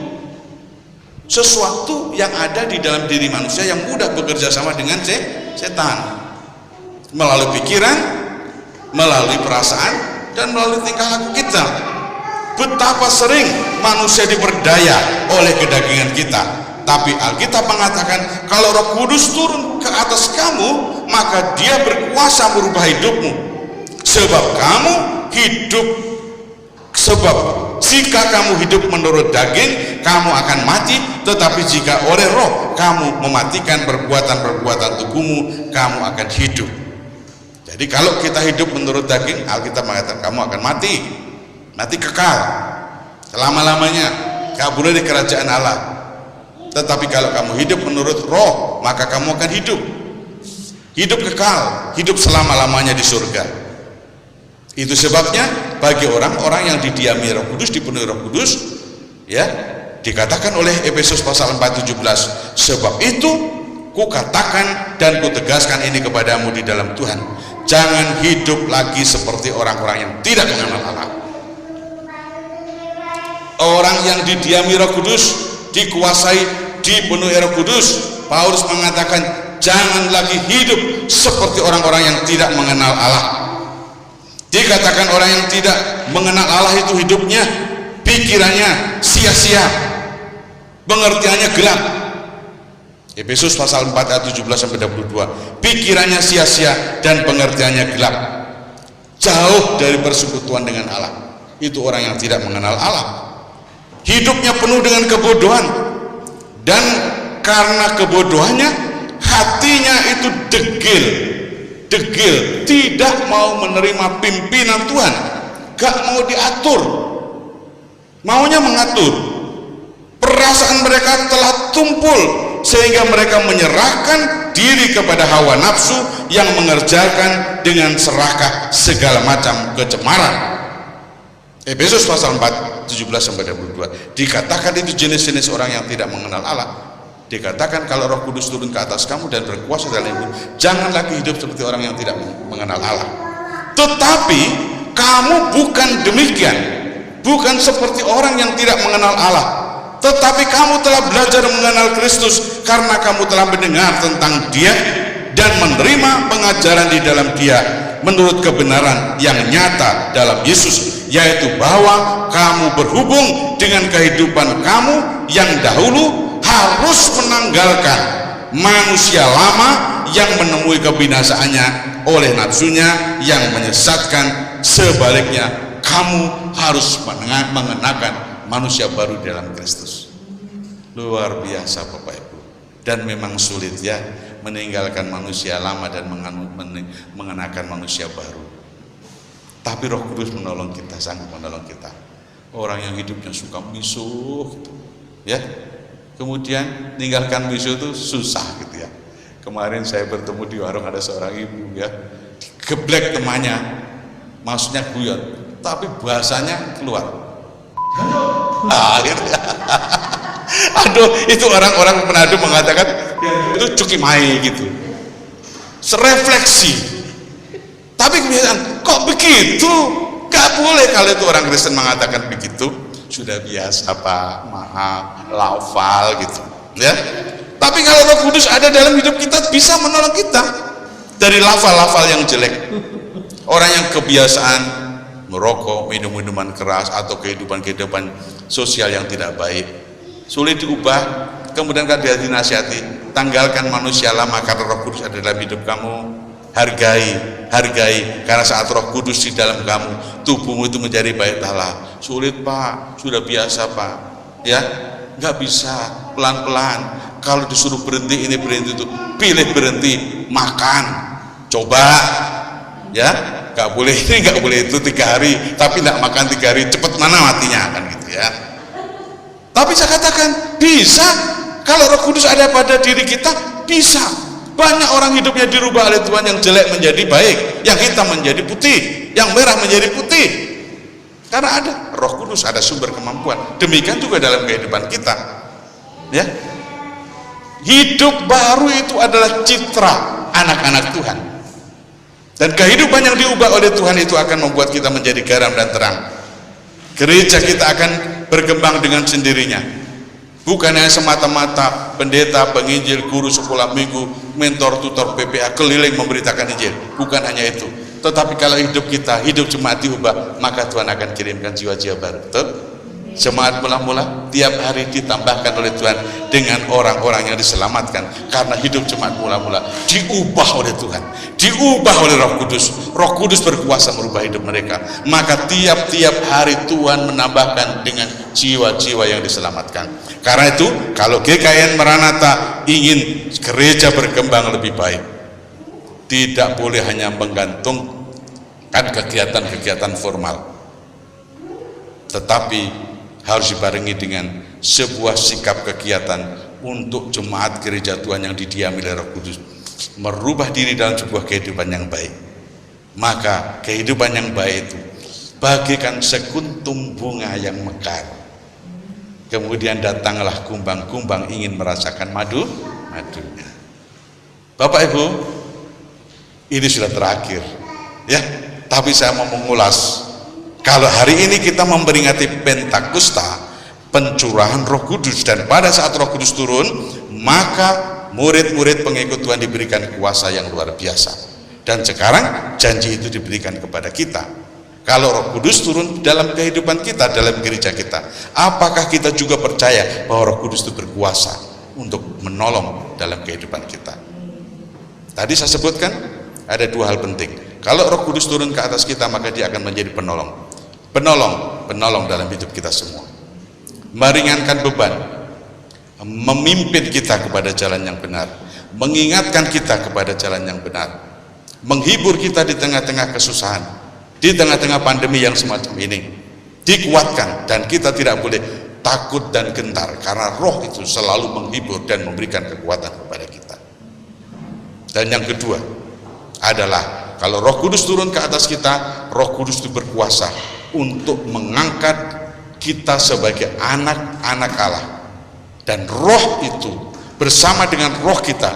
sesuatu yang ada di dalam diri manusia yang mudah bekerja sama dengan setan melalui pikiran, melalui perasaan, dan melalui tingkah laku kita. Betapa sering manusia diperdaya oleh kedagingan kita, tapi Alkitab mengatakan kalau Roh Kudus turun ke atas kamu, maka Dia berkuasa merubah hidupmu. Sebab kamu hidup, sebab jika kamu hidup menurut daging, kamu akan mati, tetapi jika oleh Roh kamu mematikan perbuatan-perbuatan tubuhmu, kamu akan hidup. Jadi kalau kita hidup menurut daging, Alkitab mengatakan kamu akan mati, mati kekal selama-lamanya, kabur dari kerajaan Allah. Tetapi kalau kamu hidup menurut Roh, maka kamu akan hidup kekal, hidup selama-lamanya di surga. Itu sebabnya bagi orang-orang yang didiami Roh Kudus, dipenuhi Roh Kudus, ya, dikatakan oleh Efesus pasal 4:17, sebab itu kukatakan dan kutegaskan ini kepadamu di dalam Tuhan, jangan hidup lagi seperti orang-orang yang tidak mengenal Allah. Orang yang didiami Roh Kudus, dikuasai, dipenuhi Roh Kudus, Paulus mengatakan jangan lagi hidup seperti orang-orang yang tidak mengenal Allah. Dikatakan orang yang tidak mengenal Allah itu hidupnya, pikirannya sia-sia, pengertiannya gelap. Efesus pasal 4 ayat 17-22, pikirannya sia-sia dan pengertiannya gelap, jauh dari persekutuan dengan Allah. Itu orang yang tidak mengenal Allah, hidupnya penuh dengan kebodohan, dan karena kebodohannya hatinya itu degil, tidak mau menerima pimpinan Tuhan, gak mau diatur, maunya mengatur. Perasaan mereka telah tumpul sehingga mereka menyerahkan diri kepada hawa nafsu yang mengerjakan dengan serakah segala macam kecemaran. Efesus pasal 4 17-22 dikatakan itu jenis-jenis orang yang tidak mengenal Allah. Dikatakan kalau Roh Kudus turun ke atas kamu dan berkuasa dalam hidup, jangan lagi hidup seperti orang yang tidak mengenal Allah. Tetapi kamu bukan demikian, bukan seperti orang yang tidak mengenal Allah, tetapi kamu telah belajar mengenal Kristus karena kamu telah mendengar tentang Dia dan menerima pengajaran di dalam Dia menurut kebenaran yang nyata dalam Yesus, yaitu bahwa kamu berhubung dengan kehidupan kamu yang dahulu harus menanggalkan manusia lama yang menemui kebinasaannya oleh nafsunya yang menyesatkan. Sebaliknya kamu harus mengenakan manusia baru dalam Kristus. Luar biasa Bapak Ibu. Dan memang sulit ya meninggalkan manusia lama dan mengenakan manusia baru. Tapi Roh Kudus menolong kita, sanggup menolong kita. Orang yang hidupnya suka misuh gitu, ya. Kemudian meninggalkan misuh itu susah gitu ya. Kemarin saya bertemu di warung, ada seorang ibu ya, geblek temannya, maksudnya guyon, tapi bahasanya keluar. Gitu. Aduh, itu orang-orang Manado mengatakan itu cukimai gitu, serefleksi. Tapi kebiasaan, kok begitu? Gak boleh kalau itu orang Kristen mengatakan begitu. Sudah biasa Pak, maaf, lafal gitu ya. Tapi kalau Roh Kudus ada dalam hidup kita, bisa menolong kita dari lafal-lafal yang jelek. Orang yang kebiasaan merokok, minum minuman keras, atau kehidupan sosial yang tidak baik, sulit diubah. Kemudian kan dia dinasihati, tanggalkan manusia lama karena Roh Kudus ada dalam hidup kamu. Hargai karena saat Roh Kudus di dalam kamu, tubuhmu itu menjadi bait Allah. Sulit Pak, sudah biasa Pak ya, nggak bisa, pelan-pelan. Kalau disuruh berhenti ini berhenti itu, pilih berhenti, makan, coba ya, nggak boleh ini nggak boleh itu 3 hari, tapi nggak makan 3 hari, cepet mana matinya kan gitu ya. Tapi saya katakan bisa, kalau Roh Kudus ada pada diri kita, bisa. Banyak orang hidupnya dirubah oleh Tuhan, yang jelek menjadi baik, yang hitam menjadi putih, yang merah menjadi putih, karena ada Roh Kudus, ada sumber kemampuan. Demikian juga dalam kehidupan kita ya. Hidup baru itu adalah citra anak-anak Tuhan, dan kehidupan yang diubah oleh Tuhan itu akan membuat kita menjadi garam dan terang. Gereja kita akan berkembang dengan sendirinya. Bukan hanya semata-mata pendeta, penginjil, guru sekolah minggu, mentor, tutor PPA keliling memberitakan Injil. Bukan hanya itu. Tetapi kalau hidup kita, hidup jemaat diubah, maka Tuhan akan kirimkan jiwa-jiwa baru. Betul? Jemaat mula-mula tiap hari ditambahkan oleh Tuhan dengan orang-orang yang diselamatkan, karena hidup jemaat mula-mula diubah oleh Tuhan, diubah oleh Roh Kudus. Roh Kudus berkuasa merubah hidup mereka. Maka tiap-tiap hari Tuhan menambahkan dengan jiwa-jiwa yang diselamatkan. Karena itu kalau GKN Maranatha ingin gereja berkembang lebih baik, tidak boleh hanya menggantungkan kegiatan-kegiatan formal, tetapi harus dibarengi dengan sebuah sikap kegiatan untuk jemaat gereja Tuhan yang didiami oleh Roh Kudus merubah diri dalam sebuah kehidupan yang baik. Maka kehidupan yang baik itu bagaikan sekuntum bunga yang mekar. Kemudian datanglah kumbang-kumbang ingin merasakan madunya. Bapak Ibu, ini sudah terakhir ya, tapi saya mau mengulas. Kalau hari ini kita memperingati Pentakosta, pencurahan Roh Kudus, dan pada saat Roh Kudus turun, maka murid-murid pengikut Tuhan diberikan kuasa yang luar biasa. Dan sekarang janji itu diberikan kepada kita. Kalau Roh Kudus turun dalam kehidupan kita, dalam gereja kita, apakah kita juga percaya bahwa Roh Kudus itu berkuasa untuk menolong dalam kehidupan kita? Tadi saya sebutkan ada 2 hal penting. Kalau Roh Kudus turun ke atas kita, maka dia akan menjadi penolong dalam hidup kita semua, meringankan beban, memimpin kita kepada jalan yang benar, mengingatkan kita kepada jalan yang benar, menghibur kita di tengah-tengah kesusahan, di tengah-tengah pandemi yang semacam ini, dikuatkan. Dan kita tidak boleh takut dan gentar, karena Roh itu selalu menghibur dan memberikan kekuatan kepada kita. Dan yang kedua adalah kalau Roh Kudus turun ke atas kita, Roh Kudus itu berkuasa untuk mengangkat kita sebagai anak-anak Allah. Dan roh itu bersama dengan roh kita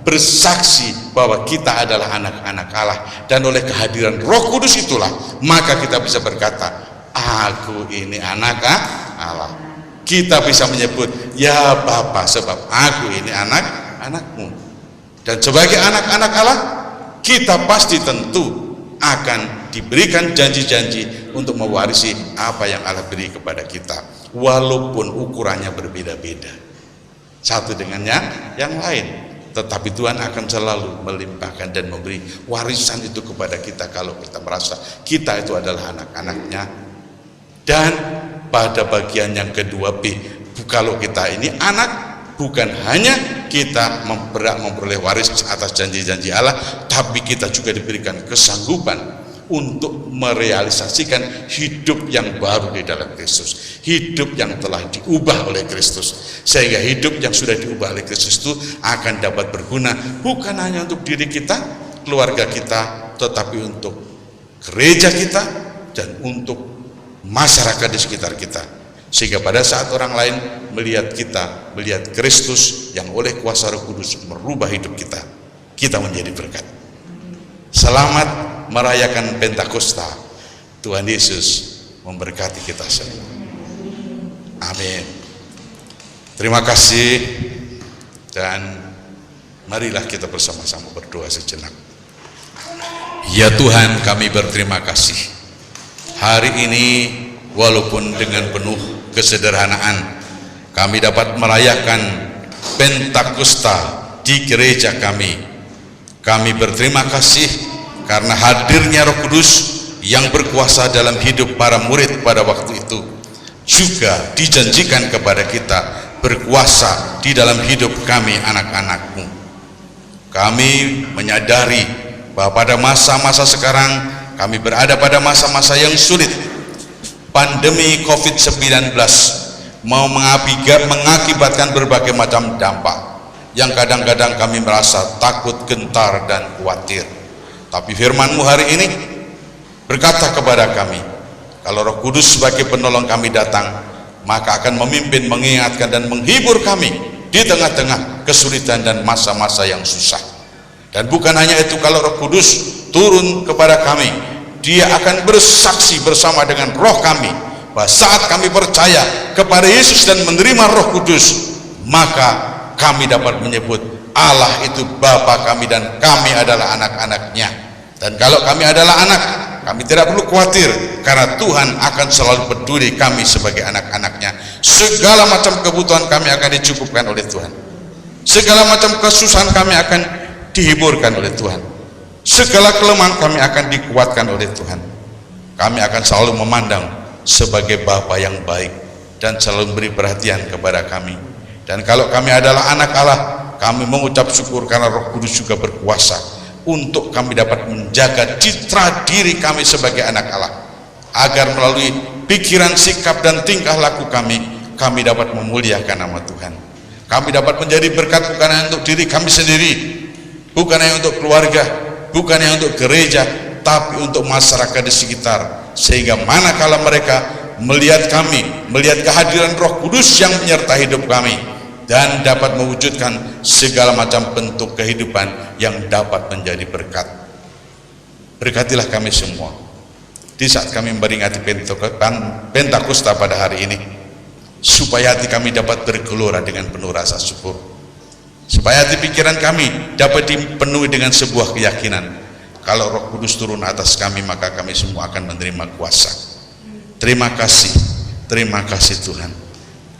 bersaksi bahwa kita adalah anak-anak Allah. Dan oleh kehadiran Roh Kudus itulah maka kita bisa berkata, aku ini anak Allah. Kita bisa menyebut, ya Bapa, sebab aku ini anak-anakmu. Dan sebagai anak-anak Allah, kita pasti tentu akan diberikan janji-janji untuk mewarisi apa yang Allah beri kepada kita, walaupun ukurannya berbeda-beda satu dengan yang lain, tetapi Tuhan akan selalu melimpahkan dan memberi warisan itu kepada kita kalau kita merasa kita itu adalah anak-anaknya. Dan pada bagian yang kedua B, kalau kita ini anak, bukan hanya kita memperoleh waris atas janji-janji Allah, tapi kita juga diberikan kesanggupan untuk merealisasikan hidup yang baru di dalam Kristus, hidup yang telah diubah oleh Kristus, sehingga hidup yang sudah diubah oleh Kristus itu akan dapat berguna bukan hanya untuk diri kita, keluarga kita, tetapi untuk gereja kita dan untuk masyarakat di sekitar kita, sehingga pada saat orang lain melihat kita, melihat Kristus yang oleh kuasa Roh Kudus merubah hidup kita, kita menjadi berkat. Selamat merayakan Pentakosta. Tuhan Yesus memberkati kita semua. Amin. Terima kasih, dan marilah kita bersama-sama berdoa sejenak. Ya Tuhan, kami berterima kasih hari ini, walaupun dengan penuh kesederhanaan, kami dapat merayakan Pentakosta di gereja kami. Kami berterima kasih karena hadirnya Roh Kudus yang berkuasa dalam hidup para murid pada waktu itu, juga dijanjikan kepada kita berkuasa di dalam hidup kami anak-anak-Mu. Kami menyadari bahwa pada masa-masa sekarang kami berada pada masa-masa yang sulit. Pandemi COVID-19 mau mengakibatkan berbagai macam dampak yang kadang-kadang kami merasa takut, gentar, dan khawatir. Tapi firman-Mu hari ini berkata kepada kami, kalau Roh Kudus sebagai penolong kami datang, maka akan memimpin, mengingatkan, dan menghibur kami di tengah-tengah kesulitan dan masa-masa yang susah. Dan bukan hanya itu, kalau Roh Kudus turun kepada kami, Dia akan bersaksi bersama dengan roh kami bahwa saat kami percaya kepada Yesus dan menerima Roh Kudus, maka kami dapat menyebut Allah itu Bapa kami dan kami adalah anak-anaknya. Dan kalau kami adalah anak, kami tidak perlu khawatir karena Tuhan akan selalu peduli kami sebagai anak-anaknya. Segala macam kebutuhan kami akan dicukupkan oleh Tuhan, segala macam kesusahan kami akan dihiburkan oleh Tuhan, segala kelemahan kami akan dikuatkan oleh Tuhan. Kami akan selalu memandang sebagai Bapa yang baik dan selalu memberi perhatian kepada kami. Dan kalau kami adalah anak Allah, kami mengucap syukur karena Roh Kudus juga berkuasa untuk kami dapat menjaga citra diri kami sebagai anak Allah, agar melalui pikiran, sikap, dan tingkah laku kami dapat memuliakan nama Tuhan. Kami dapat menjadi berkat bukan hanya untuk diri kami sendiri, bukan hanya untuk keluarga, bukan hanya untuk gereja, tapi untuk masyarakat di sekitar, sehingga manakala mereka melihat kami, melihat kehadiran Roh Kudus yang menyertai hidup kami, dan dapat mewujudkan segala macam bentuk kehidupan yang dapat menjadi berkat. Berkatilah kami semua di saat kami memperingati Pentakosta pada hari ini, supaya hati kami dapat bergelora dengan penuh rasa syukur, supaya hati pikiran kami dapat dipenuhi dengan sebuah keyakinan, kalau Roh Kudus turun atas kami, maka kami semua akan menerima kuasa. Terima kasih Tuhan.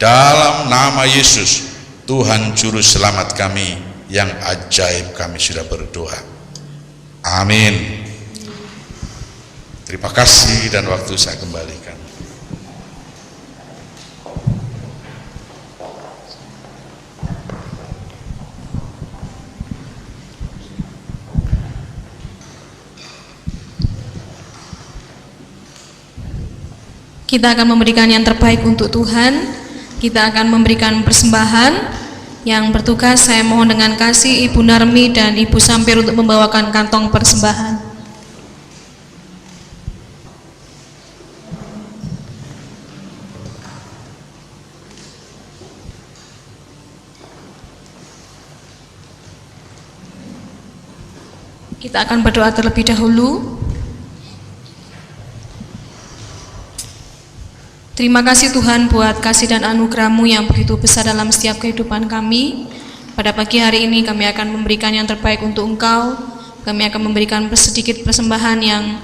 Dalam nama Yesus, Tuhan Juru Selamat kami yang ajaib, kami sudah berdoa. Amin. Terima kasih, dan waktu saya kembalikan. Kita akan memberikan yang terbaik untuk Tuhan. Kita akan memberikan persembahan Yang bertugas saya mohon dengan kasih Ibu Narmi dan Ibu Sampir untuk membawakan kantong persembahan. Kita akan berdoa terlebih dahulu. Terima kasih Tuhan buat kasih dan anugerah-Mu yang begitu besar dalam setiap kehidupan kami. Pada pagi hari ini kami akan memberikan yang terbaik untuk Engkau. Kami akan memberikan sedikit persembahan yang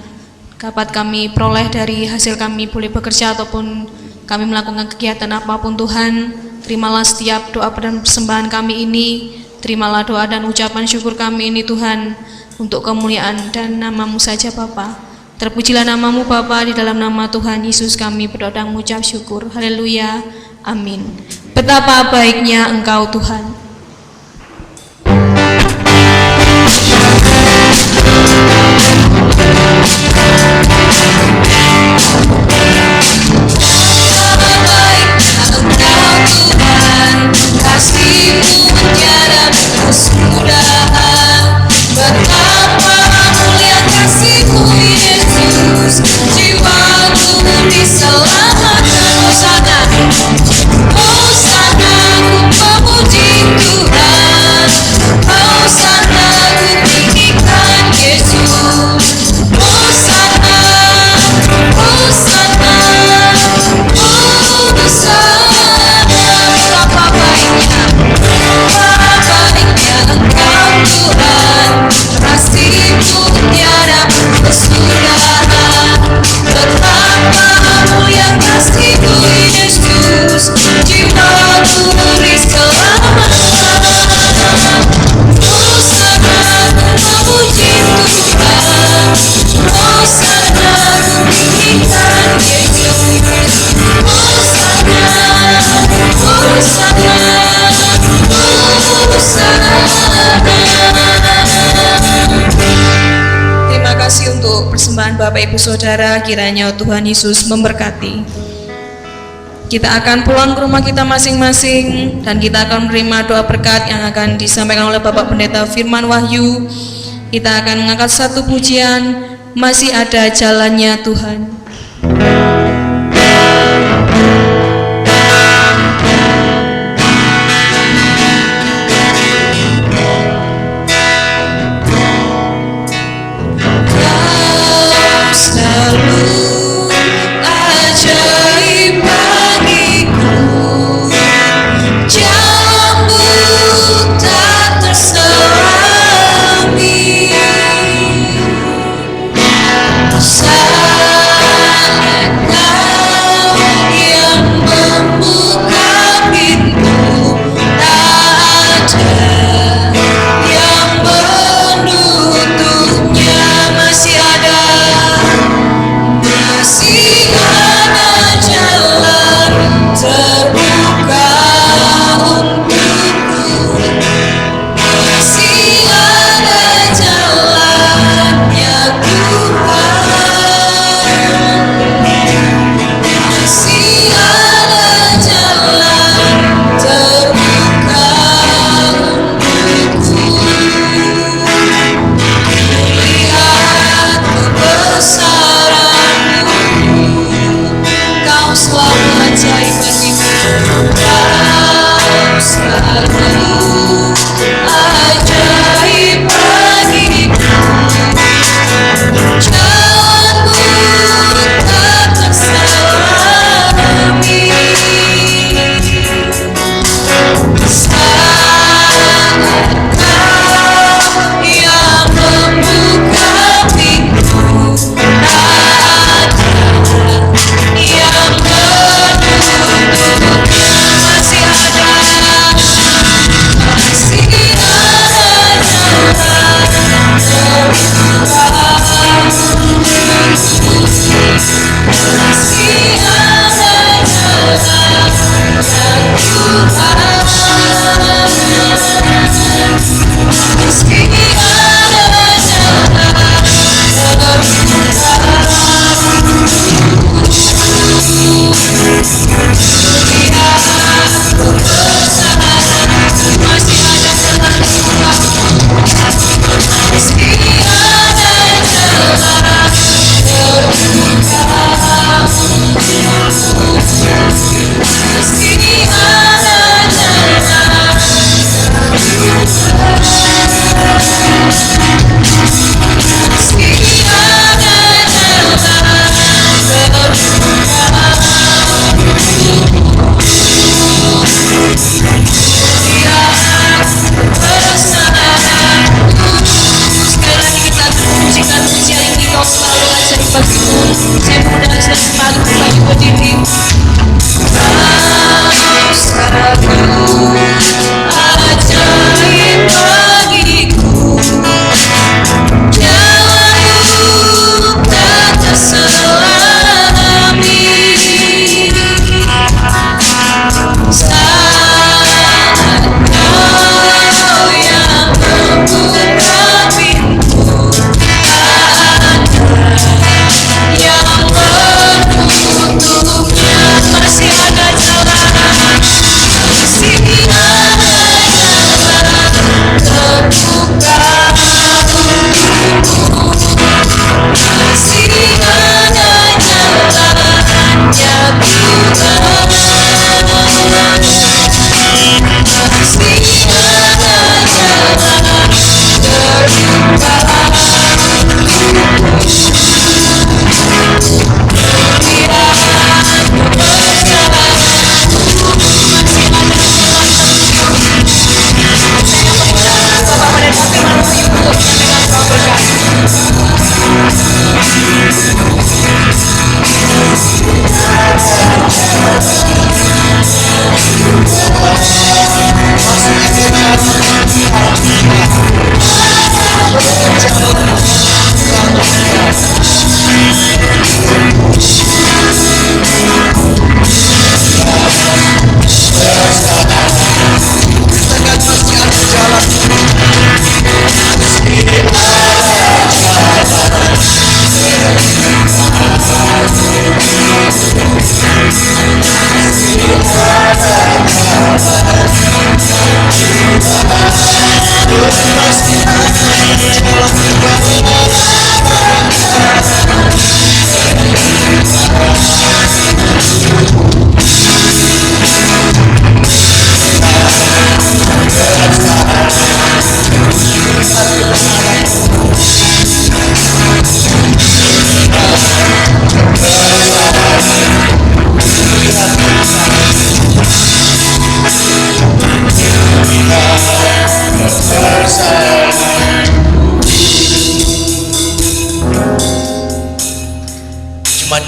dapat kami peroleh dari hasil kami boleh bekerja ataupun kami melakukan kegiatan apapun Tuhan. Terimalah setiap doa dan persembahan kami ini. Terimalah doa dan ucapan syukur kami ini Tuhan, untuk kemuliaan dan nama-Mu saja Bapa. Terpujilah nama-Mu Bapa, di dalam nama Tuhan Yesus kami berdoa dan mengucap syukur. Haleluya. Amin. Betapa baiknya Engkau Tuhan. Persembahan Bapak Ibu Saudara, kiranya Tuhan Yesus memberkati. Kita akan pulang ke rumah kita masing-masing dan kita akan menerima doa berkat yang akan disampaikan oleh Bapak Pendeta Firman Wahyu. Kita akan mengangkat satu pujian, Masih Ada Jalannya Tuhan. Sangat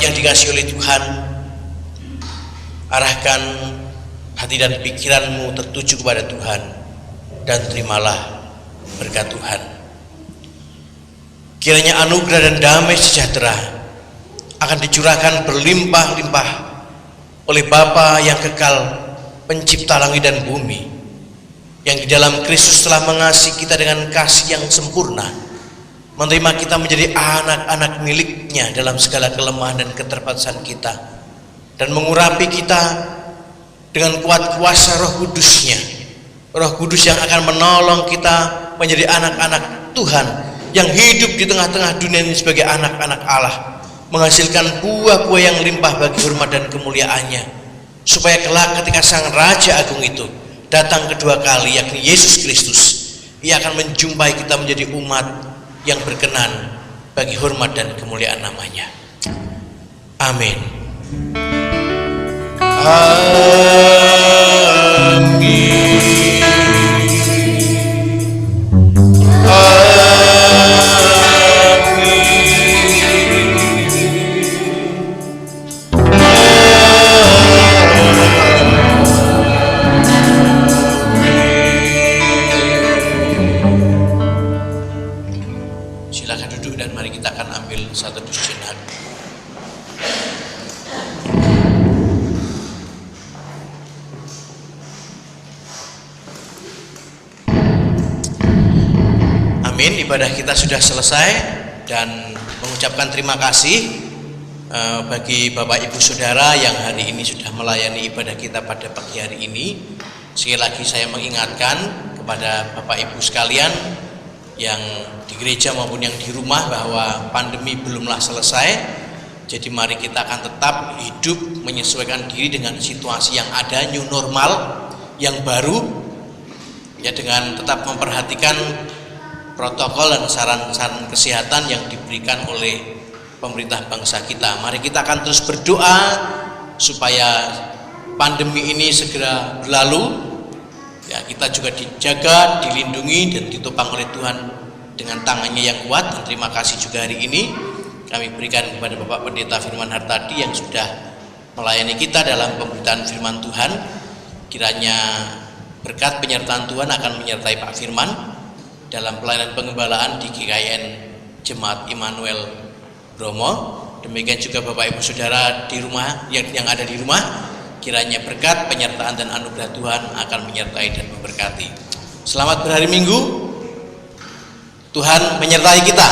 yang dikasihi oleh Tuhan, arahkan hati dan pikiranmu tertuju kepada Tuhan dan terimalah berkat Tuhan. Kiranya anugerah dan damai sejahtera akan dicurahkan berlimpah-limpah oleh Bapa yang kekal, pencipta langit dan bumi, yang di dalam Kristus telah mengasihi kita dengan kasih yang sempurna, menerima kita menjadi anak-anak miliknya dalam segala kelemahan dan keterbatasan kita, dan mengurapi kita dengan kuat kuasa Roh Kudus-Nya, Roh Kudus yang akan menolong kita menjadi anak-anak Tuhan yang hidup di tengah-tengah dunia ini sebagai anak-anak Allah, menghasilkan buah-buah yang limpah bagi hormat dan kemuliaan-Nya, supaya kelak ketika Sang Raja Agung itu datang kedua kali, yakni Yesus Kristus, Ia akan menjumpai kita menjadi umat yang berkenan bagi hormat dan kemuliaan nama-Nya. Amin. Silakan duduk dan mari kita akan ambil satu dus jenak. Amin, ibadah kita sudah selesai dan mengucapkan terima kasih bagi Bapak Ibu Saudara yang hari ini sudah melayani ibadah kita pada pagi hari ini. Sekali lagi saya mengingatkan kepada Bapak Ibu sekalian yang di gereja maupun yang di rumah bahwa pandemi belumlah selesai. Jadi mari kita akan tetap hidup menyesuaikan diri dengan situasi yang ada, new normal yang baru, ya, dengan tetap memperhatikan protokol dan saran-saran kesehatan yang diberikan oleh pemerintah bangsa kita. Mari kita akan terus berdoa supaya pandemi ini segera berlalu. Ya, kita juga dijaga, dilindungi dan ditopang oleh Tuhan dengan tangannya yang kuat. Dan terima kasih juga hari ini kami berikan kepada Bapak Pendeta Firman Hartadi yang sudah melayani kita dalam pemberitaan firman Tuhan. Kiranya berkat penyertaan Tuhan akan menyertai Pak Firman dalam pelayanan pengembalaan di GKIN Jemaat Immanuel Bromo. Demikian juga Bapak Ibu Saudara di rumah yang ada di rumah. Kiranya berkat, penyertaan dan anugerah Tuhan akan menyertai dan memberkati. Selamat berhari Minggu. Tuhan menyertai kita.